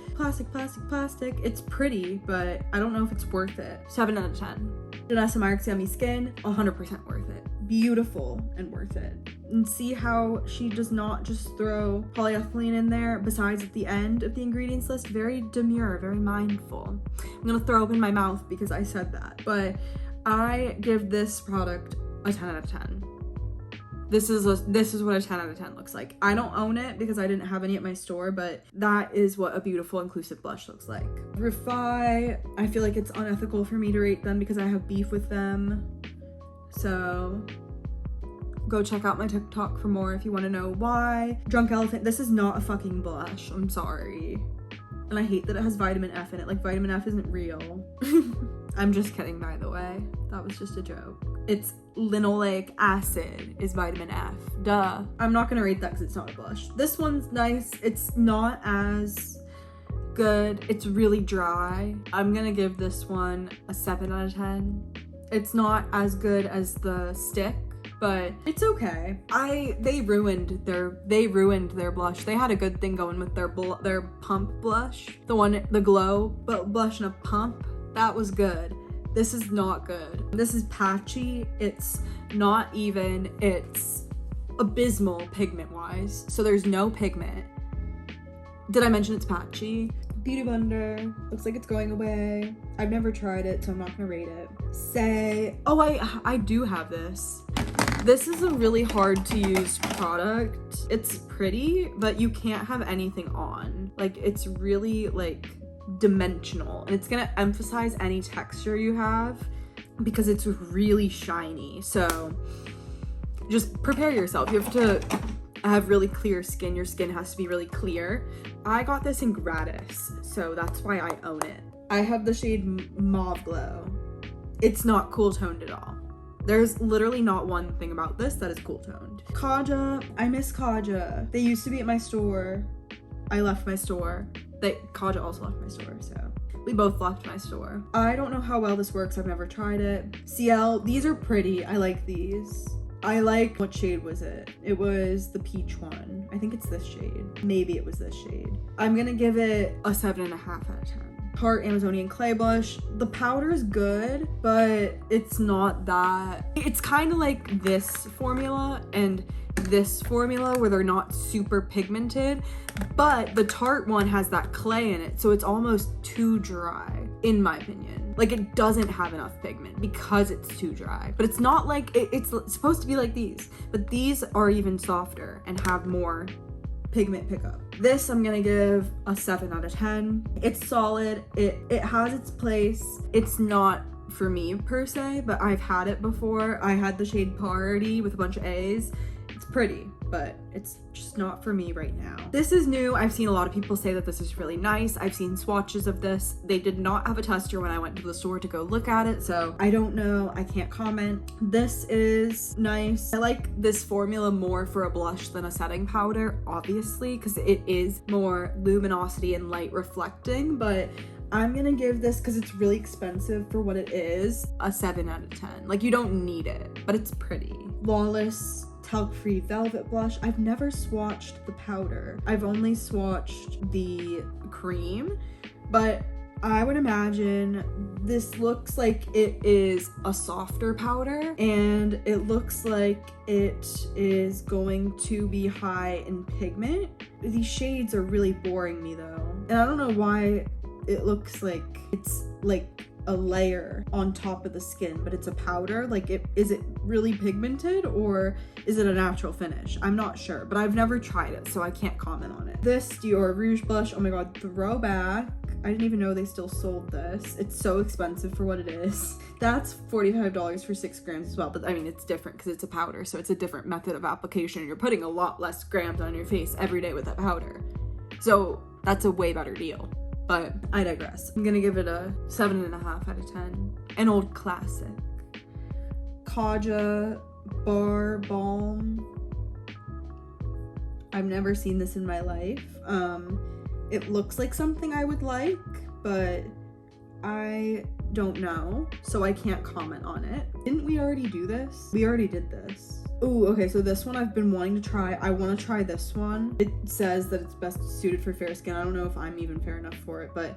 It's pretty, but I don't know if it's worth it. 7 out of 10. Danessa Myricks Yummy Skin, 100% worth it. Beautiful and worth it. And see how she does not just throw polyethylene in there, besides at the end of the ingredients list. Very demure, very mindful. I'm gonna throw up in my mouth because I said that, but I give this product a 10 out of 10. This is what a 10 out of 10 looks like. I don't own it because I didn't have any at my store, but that is what a beautiful inclusive blush looks like. Refi, I feel like it's unethical for me to rate them because I have beef with them. So go check out my TikTok for more if you want to know why. Drunk Elephant, this is not a fucking blush. I'm sorry. And I hate that it has vitamin F in it. Like, vitamin F isn't real. I'm just kidding, by the way. That was just a joke. It's linoleic acid is vitamin F. Duh. I'm not gonna rate that because it's not a blush. This one's nice. It's not as good. It's really dry. I'm gonna give this one a 7 out of 10. It's not as good as the stick, but it's okay. They ruined their blush. They had a good thing going with their pump blush. The glow blush and a pump. That was good. This is not good. This is patchy. It's not even. It's abysmal pigment wise. So there's no pigment. Did I mention it's patchy? Beauty Blender. Looks like it's going away. I've never tried it, so I'm not gonna rate it. Oh, I do have this. This is a really hard to use product. It's pretty, but you can't have anything on. Like, it's really like dimensional, and it's gonna emphasize any texture you have because it's really shiny. So just prepare yourself. You have to have really clear skin. Your skin has to be really clear. I got this in gratis, so that's why I own it. I have the shade Mauve Glow. It's not cool toned at all. There's literally not one thing about this that is cool toned. Kaja, I miss Kaja. They used to be at my store. I left my store. Kaja also left my store, so we both left my store. I don't know how well this works. I've never tried it. CL, these are pretty. I like these. I like, what shade was it? It was the peach one. I think it's this shade. Maybe it was this shade. I'm gonna give it a 7.5 out of 10. Tarte Amazonian Clay Blush. The powder is good, but it's not that. It's kind of like this formula and this formula where they're not super pigmented, but the Tarte one has that clay in it, so it's almost too dry, in my opinion. Like, it doesn't have enough pigment because it's too dry. But it's not like, it's supposed to be like these, but these are even softer and have more pigment pickup. This I'm gonna give a 7 out of 10. It's solid. It has its place. It's not for me per se, but I've had it before. I had the shade Party with a bunch of A's. It's pretty, but it's just not for me right now. This is new. I've seen a lot of people say that this is really nice. I've seen swatches of this. They did not have a tester when I went to the store to go look at it, so I don't know. I can't comment. This is nice. I like this formula more for a blush than a setting powder, obviously, because it is more luminosity and light reflecting, but I'm gonna give this, because it's really expensive for what it is, a 7 out of 10. Like, you don't need it, but it's pretty. Flawless Talc-Free Velvet Blush. I've never swatched the powder. I've only swatched the cream, but I would imagine this looks like it is a softer powder, and it looks like it is going to be high in pigment. These shades are really boring me though, and I don't know why it looks like it's like a layer on top of the skin, but it's a powder. Like, is it really pigmented, or is it a natural finish? I'm not sure, but I've never tried it, so I can't comment on it. This Dior Rouge blush, oh my god, throwback. I didn't even know they still sold this. It's so expensive for what it is. That's $45 for 6 grams as well, but I mean, it's different because it's a powder, so it's a different method of application. You're putting a lot less grams on your face every day with that powder, so that's a way better deal. But I digress. I'm gonna give it a 7.5 out of 10. An old classic. Kaja Bar Balm. I've never seen this in my life. It looks like something I would like, but I don't know, so I can't comment on it. Didn't we already do this? We already did this. Ooh, okay, so this one I've been wanting to try. I want to try this one. It says that it's best suited for fair skin. I don't know if I'm even fair enough for it, but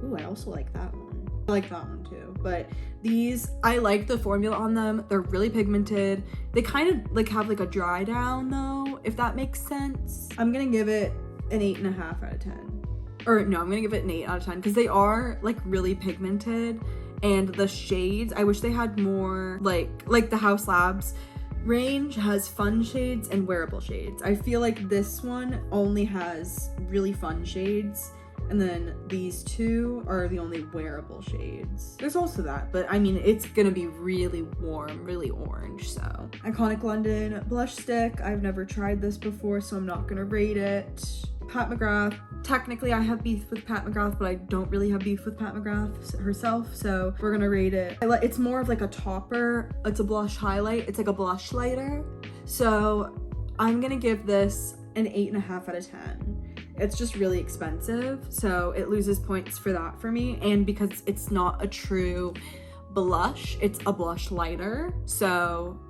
ooh, I also like that one. I like that one too. But these, I like the formula on them. They're really pigmented. They kind of like have like a dry down though, if that makes sense. I'm gonna give it an 8.5 out of 10. Or no, I'm gonna give it an 8 out of 10 because they are like really pigmented, and the shades, I wish they had more like the House Labs range has fun shades and wearable shades. I feel like this one only has really fun shades, and then these two are the only wearable shades. There's also that, but I mean, it's gonna be really warm, really orange, so. Iconic London blush stick. I've never tried this before, so I'm not gonna rate it. Pat McGrath. Technically, I have beef with Pat McGrath, but I don't really have beef with Pat McGrath herself, so we're gonna rate it. It's more of like a topper. It's a blush highlight. It's like a blush lighter. So I'm gonna give this an 8.5 out of 10. It's just really expensive, so it loses points for that for me. And because it's not a true blush, it's a blush lighter, so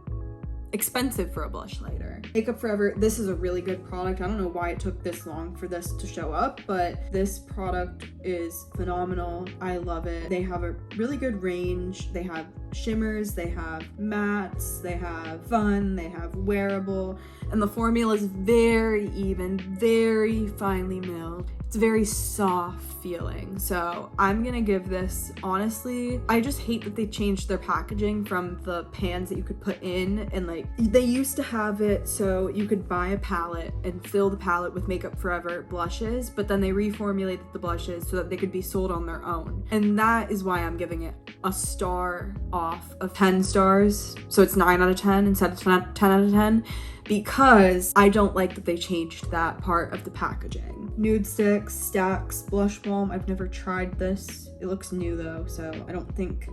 expensive for a blush lighter. Makeup Forever, this is a really good product. I don't know why it took this long for this to show up, but this product is phenomenal. I love it. They have a really good range. They have shimmers, they have mattes, they have fun, they have wearable, and the formula is very even, very finely milled. It's very soft feeling. So I'm gonna give this, honestly, I just hate that they changed their packaging from the pans that you could put in, and like they used to have it so you could buy a palette and fill the palette with Makeup Forever blushes, but then they reformulated the blushes so that they could be sold on their own. And that is why I'm giving it a star off of 10 stars. So it's 9 out of 10 instead of 10 out of 10, because I don't like that they changed that part of the packaging. Nude Sticks Stacks Blush Balm. I've never tried this. It looks new though, so I don't think...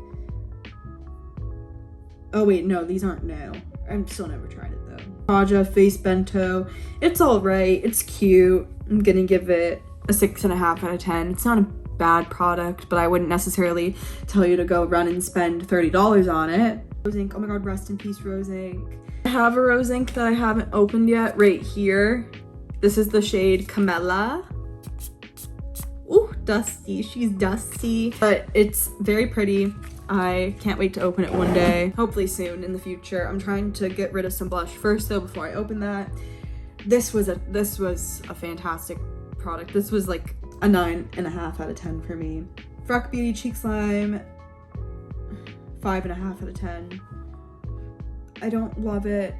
Oh wait, no, these aren't new. I've still never tried it though. Kaja Face Bento. It's alright, it's cute. I'm gonna give it a 6.5 out of 10. It's not a bad product, but I wouldn't necessarily tell you to go run and spend $30 on it. Rose Ink, oh my god, rest in peace Rose Ink. I have a Rose Ink that I haven't opened yet right here. This is the shade Camella. Ooh, dusty, she's dusty, but it's very pretty. I can't wait to open it one day, hopefully soon in the future. I'm trying to get rid of some blush first though before I open that. This was a fantastic product. This was like a 9.5 out of 10 for me. Freck Beauty Cheek Slime, 5.5 out of 10. I don't love it.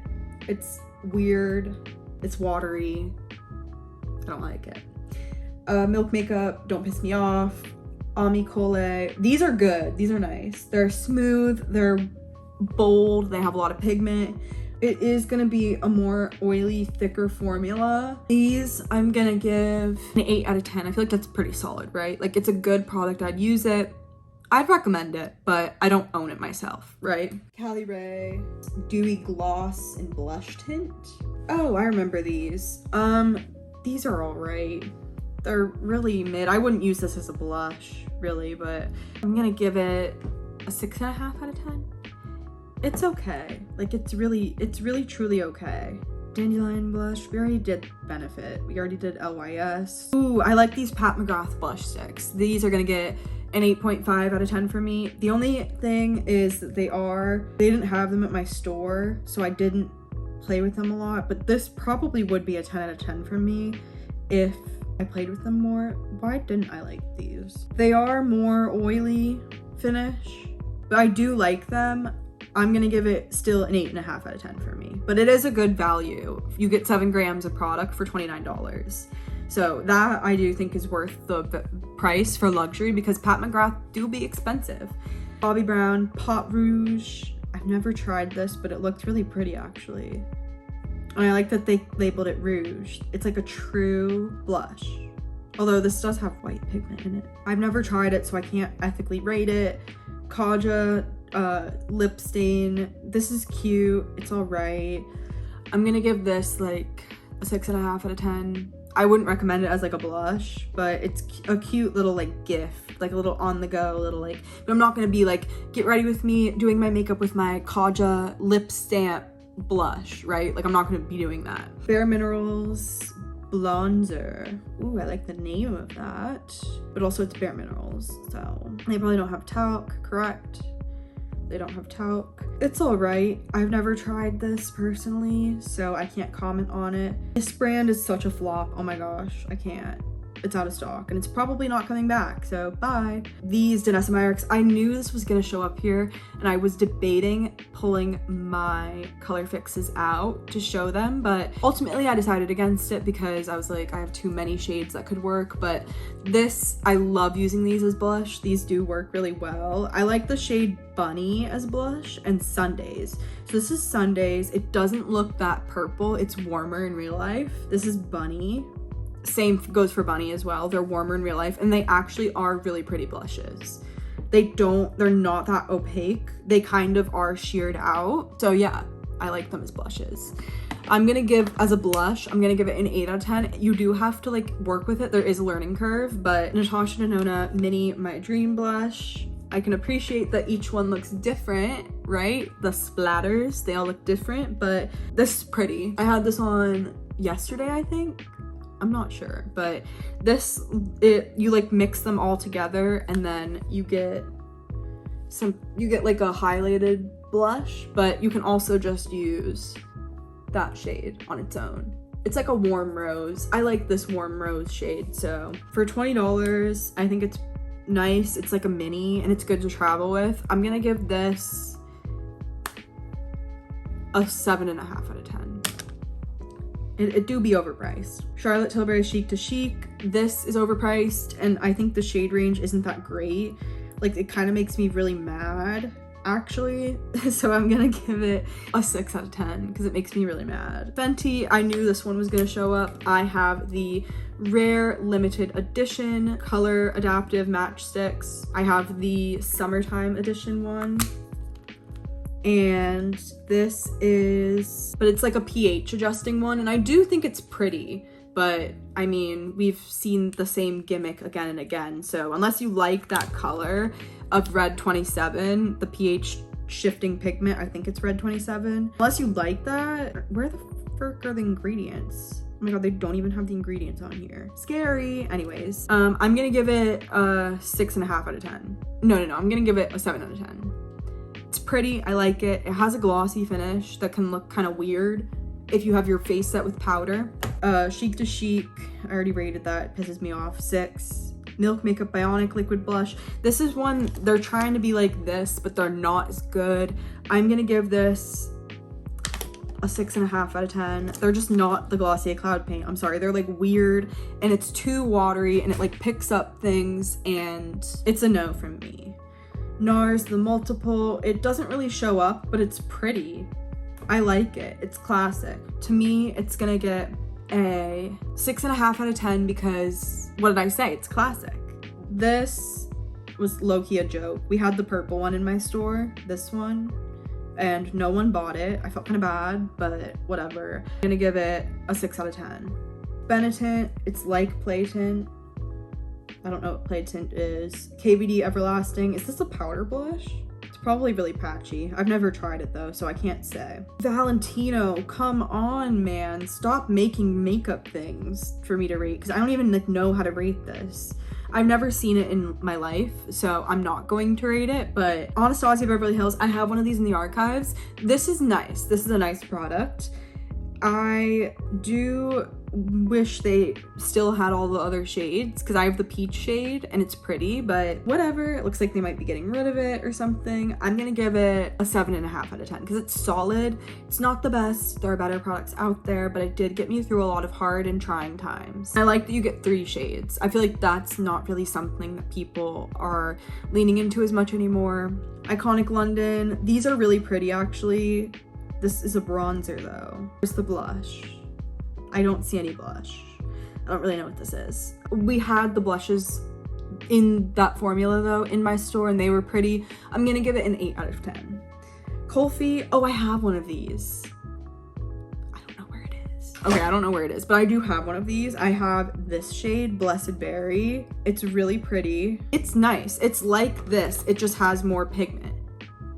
It's weird. It's watery. I don't like it. Milk Makeup, Don't Piss Me Off. Ami Cole. These are good. These are nice. They're smooth. They're bold. They have a lot of pigment. It is gonna be a more oily, thicker formula. These I'm gonna give an 8 out of 10. I feel like that's pretty solid, right? Like it's a good product. I'd use it. I'd recommend it, but I don't own it myself, right? Cali Ray Dewy Gloss and Blush Tint. Oh, I remember these. These are all right. They're really mid. I wouldn't use this as a blush, really, but I'm gonna give it a 6.5 out of 10. It's okay. Like it's really truly okay. Dandelion blush. We already did Benefit. We already did LYS. Ooh, I like these Pat McGrath blush sticks. These are gonna get an 8.5 out of 10 for me. The only thing is that they didn't have them at my store, so I didn't play with them a lot, but this probably would be a 10 out of 10 for me if I played with them more. Why didn't I like these? They are more oily finish, but I do like them. I'm gonna give it still an 8.5 out of 10 for me, but it is a good value. You get 7 grams of product for $29. So that I do think is worth the price for luxury, because Pat McGrath do be expensive. Bobbi Brown Pot Rouge. I've never tried this, but it looked really pretty actually. And I like that they labeled it rouge. It's like a true blush. Although this does have white pigment in it. I've never tried it, so I can't ethically rate it. Kaja lip stain. This is cute. It's all right. I'm gonna give this like a 6.5 out of 10. I wouldn't recommend it as like a blush, but it's a cute little like gift, like a little on the go, little like, but I'm not gonna be like, get ready with me doing my makeup with my Kaja lip stamp blush, right? Like I'm not gonna be doing that. Bare Minerals Blonzer. Ooh, I like the name of that, but also it's Bare Minerals, so they probably don't have talc, correct? They don't have talc. It's all right. I've never tried this personally, so I can't comment on it. This brand is such a flop. Oh my gosh, I can't. It's out of stock and it's probably not coming back, so bye. These Danessa Myricks, I knew this was gonna show up here and I was debating pulling my color fixes out to show them, but ultimately I decided against it because I was like, I have too many shades that could work. But this, I love using these as blush. These do work really well. I like the shade Bunny as blush and Sundays. So this is Sundays. It doesn't look that purple. It's warmer in real life. This is Bunny. Same goes for Bunny as well. They're warmer in real life and they actually are really pretty blushes. They're not that opaque. They kind of are sheared out. So yeah, I like them as blushes. I'm gonna give, as a blush, I'm gonna give it an 8 out of 10. You do have to like work with it. There is a learning curve, but Natasha Denona Mini My Dream Blush. I can appreciate that each one looks different, right? The splatters, they all look different, but this is pretty. I had this on yesterday, I think. I'm not sure, but you like mix them all together and then you get you get like a highlighted blush, but you can also just use that shade on its own. It's like a warm rose. I like this warm rose shade, so for $20, I think it's nice. It's like a mini and it's good to travel with. I'm gonna give this a 7.5 out of 10. It do be overpriced. Charlotte Tilbury Chic to Chic. This is overpriced and I think the shade range isn't that great. Like, it kind of makes me really mad, actually. So I'm gonna give it a 6 out of 10 because it makes me really mad. Fenty, I knew this one was gonna show up. I have the Rare Limited Edition Color Adaptive Matchsticks. I have the Summertime Edition one. And this is, but it's like a pH adjusting one. And I do think it's pretty, but I mean, we've seen the same gimmick again and again. So unless you like that color of Red 27, the pH shifting pigment, I think it's Red 27. Unless you like that, where the frick are the ingredients? Oh my god, they don't even have the ingredients on here. Scary. Anyways, I'm gonna give it a 6.5 out of 10. No, I'm gonna give it a 7 out of 10. It's pretty, I like it. It has a glossy finish that can look kind of weird if you have your face set with powder. Chic to Chic, I already rated that, it pisses me off, 6. Milk Makeup Bionic Liquid Blush. This is one, they're trying to be like this, but they're not as good. I'm gonna give this a 6.5 out of 10. They're just not the Glossier Cloud Paint. I'm sorry, they're like weird and it's too watery and it like picks up things and it's a no from me. NARS The Multiple, it doesn't really show up, but it's pretty. I like it, it's classic. To me, it's gonna get a 6.5 out of 10 because, what did I say? It's classic. This was low-key a joke. We had the purple one in my store, this one, and no one bought it. I felt kind of bad, but whatever. I'm gonna give it a 6 out of 10. Benetint, it's like Play Tint. I don't know what Play Tint is. KVD Everlasting, is this a powder blush? It's probably really patchy. I've never tried it though, so I can't say. Valentino, come on, man. Stop making makeup things for me to rate, because I don't even like know how to rate this. I've never seen it in my life, so I'm not going to rate it, but Anastasia Beverly Hills, I have one of these in the archives. This is nice. This is a nice product. I do wish they still had all the other shades because I have the peach shade and it's pretty, but whatever. It looks like they might be getting rid of it or something. I'm gonna give it a 7.5 out of 10 because it's solid. It's not the best. There are better products out there, but it did get me through a lot of hard and trying times. I like that you get 3 shades. I feel like that's not really something that people are leaning into as much anymore. Iconic London. These are really pretty, actually. This is a bronzer though. Where's the blush? I don't see any blush. I don't really know what this is. We had the blushes in that formula though in my store and they were pretty. I'm gonna give it an 8 out of 10. Kulfi, oh, I have one of these. I don't know where it is. Okay, I don't know where it is, but I do have one of these. I have this shade, Blessed Berry. It's really pretty. It's nice. It's like this, it just has more pigment.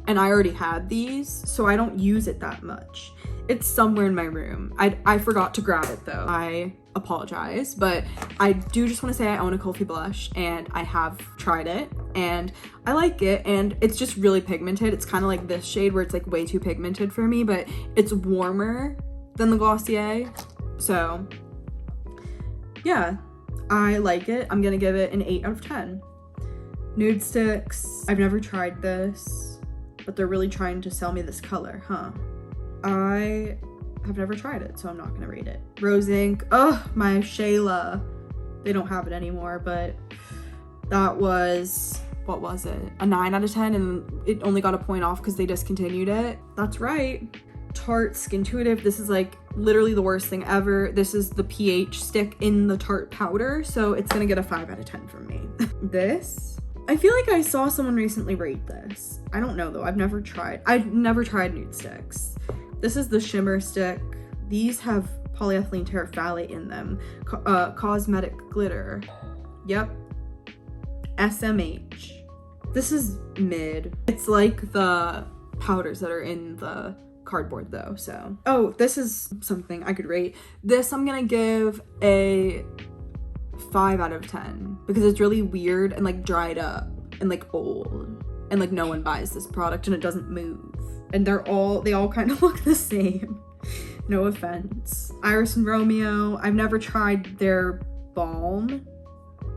And I already had these, so I don't use it that much. It's somewhere in my room. I forgot to grab it though. I apologize, but I do just want to say I own a Kulfi blush and I have tried it and I like it and it's just really pigmented. It's kind of like this shade where it's like way too pigmented for me, but it's warmer than the Glossier. So yeah, I like it. I'm gonna give it an 8 out of 10. Nude Sticks, I've never tried this, but they're really trying to sell me this color, huh? I have never tried it, so I'm not gonna rate it. Rose Ink, oh, my Shayla. They don't have it anymore, but that was, what was it? A 9 out of 10, and it only got a point off because they discontinued it. That's right. Tarte Skintuitive, this is like literally the worst thing ever. This is the pH stick in the Tarte powder, so it's gonna get a 5 out of 10 from me. This, I feel like I saw someone recently rate this. I don't know though, I've never tried nude sticks. This is the shimmer stick. These have polyethylene terephthalate in them. Cosmetic glitter. Yep. SMH. This is mid. It's like the powders that are in the cardboard though, so. Oh, this is something I could rate. This I'm gonna give a 5 out of 10 because it's really weird and like dried up and like old. and like no one buys this product and it doesn't move. And they all kind of look the same. No offense. Iris and Romeo, I've never tried their balm,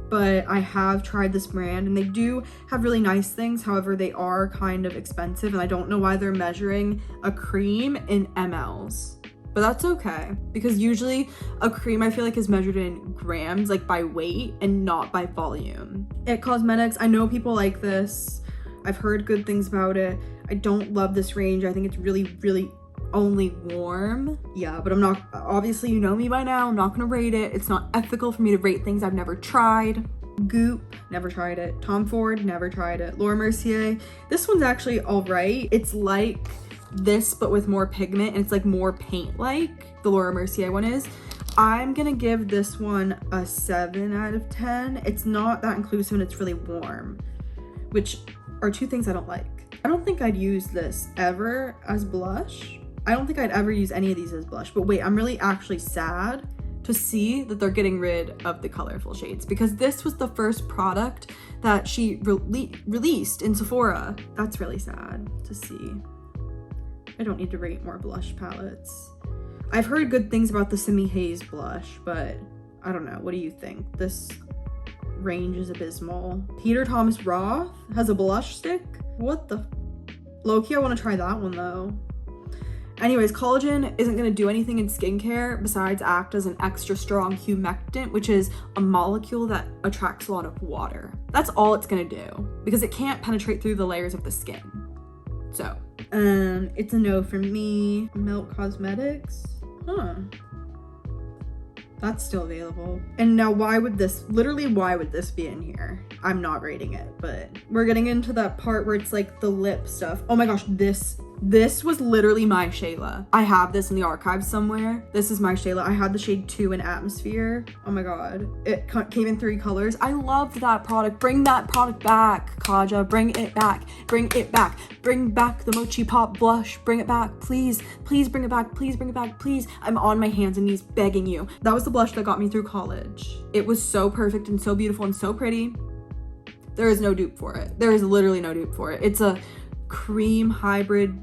but I have tried this brand and they do have really nice things. However, they are kind of expensive and I don't know why they're measuring a cream in mLs. But that's okay, because usually a cream I feel like is measured in grams, like by weight and not by volume. It Cosmetics, I know people like this. I've heard good things about it. I don't love this range. I think it's really, really only warm. Yeah, but I'm not, obviously you know me by now, I'm not gonna rate it. It's not ethical for me to rate things I've never tried. Goop, never tried it. Tom Ford, never tried it. Laura Mercier, this one's actually all right. It's like this but with more pigment and it's like more paint like the Laura Mercier one is. I'm gonna give this one a 7 out of 10. It's not that inclusive and it's really warm, which are two things I don't like. I don't think I'd use this ever as blush. I don't think I'd ever use any of these as blush, but wait, I'm really actually sad to see that they're getting rid of the colorful shades because this was the first product that she released in Sephora. That's really sad to see. I don't need to rate more blush palettes. I've heard good things about the Simi Haze blush, but I don't know. What do you think? This range is abysmal. Peter Thomas Roth has a blush stick? What the? Low-key, I want to try that one though. Anyways, collagen isn't going to do anything in skincare besides act as an extra strong humectant, which is a molecule that attracts a lot of water. That's all it's going to do because it can't penetrate through the layers of the skin. So, it's a no for me. Melt Cosmetics, huh? That's still available. And now why would this be in here? I'm not rating it, but we're getting into that part where it's like the lip stuff. Oh my gosh, this was literally my Shayla. I have this in the archives somewhere. This is my Shayla. I had the shade 2 in Atmosphere. Oh my god. It came in 3 colors. I loved that product. Bring that product back, Kaja. Bring it back. Bring it back. Bring back the Mochi Pop blush. Bring it back. Please. Please bring it back. Please bring it back. Please. I'm on my hands and knees begging you. That was the blush that got me through college. It was so perfect and so beautiful and so pretty. There is no dupe for it. There is literally no dupe for it. It's a cream hybrid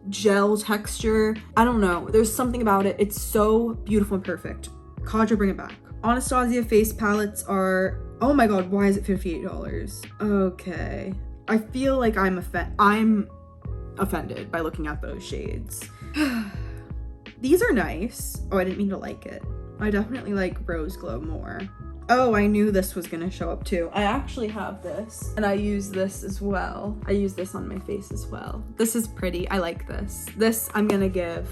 gel texture. I don't know. There's something about it. It's so beautiful and perfect. Kaja, bring it back. Anastasia face palettes are, oh my god, why is it $58? Okay. I feel like I'm offended by looking at those shades. These are nice. Oh, I didn't mean to like it. I definitely like Rose Glow more. Oh, I knew this was gonna show up too. I actually have this and I use this as well. I use this on my face as well. This is pretty. I like this. This I'm gonna give.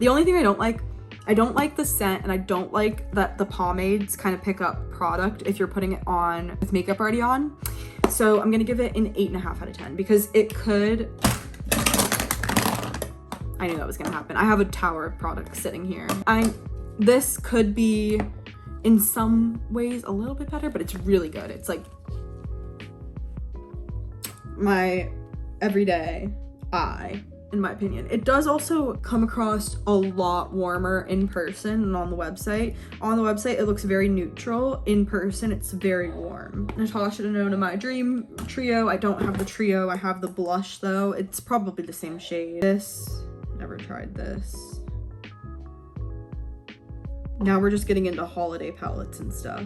The only thing I don't like the scent and I don't like that the pomades kind of pick up product if you're putting it on with makeup already on. So I'm gonna give it an 8.5 out of 10 because it could, I knew that was gonna happen. I have a tower of products sitting here. This could be in some ways a little bit better, but it's really good. It's like my everyday eye, in my opinion. It does also come across a lot warmer in person than on the website. On the website, it looks very neutral. In person, it's very warm. Natasha Denona, My Dream Trio. I don't have the trio. I have the blush though. It's probably the same shade. This, never tried this. Now we're just getting into holiday palettes and stuff.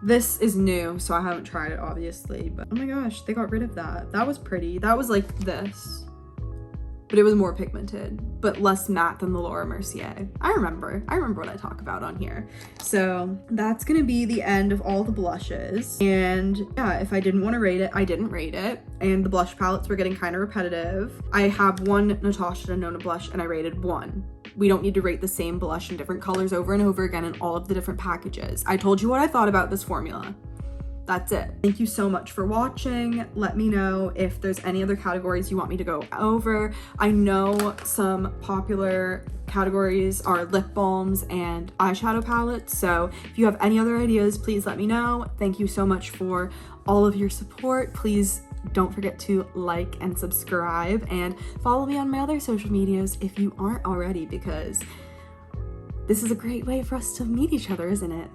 This is new, so I haven't tried it obviously, but oh my gosh, they got rid of that. That was pretty. That was like this, but it was more pigmented, but less matte than the Laura Mercier. I remember what I talk about on here. So that's gonna be the end of all the blushes. And yeah, if I didn't want to rate it, I didn't rate it. And the blush palettes were getting kind of repetitive. I have one Natasha Denona blush and I rated 1. We don't need to rate the same blush in different colors over and over again in all of the different packages. I told you what I thought about this formula. That's it. Thank you so much for watching. Let me know if there's any other categories you want me to go over. I know some popular categories are lip balms and eyeshadow palettes, so if you have any other ideas, please let me know. Thank you so much for all of your support. Please don't forget to like and subscribe and follow me on my other social medias if you aren't already, because this is a great way for us to meet each other, isn't it?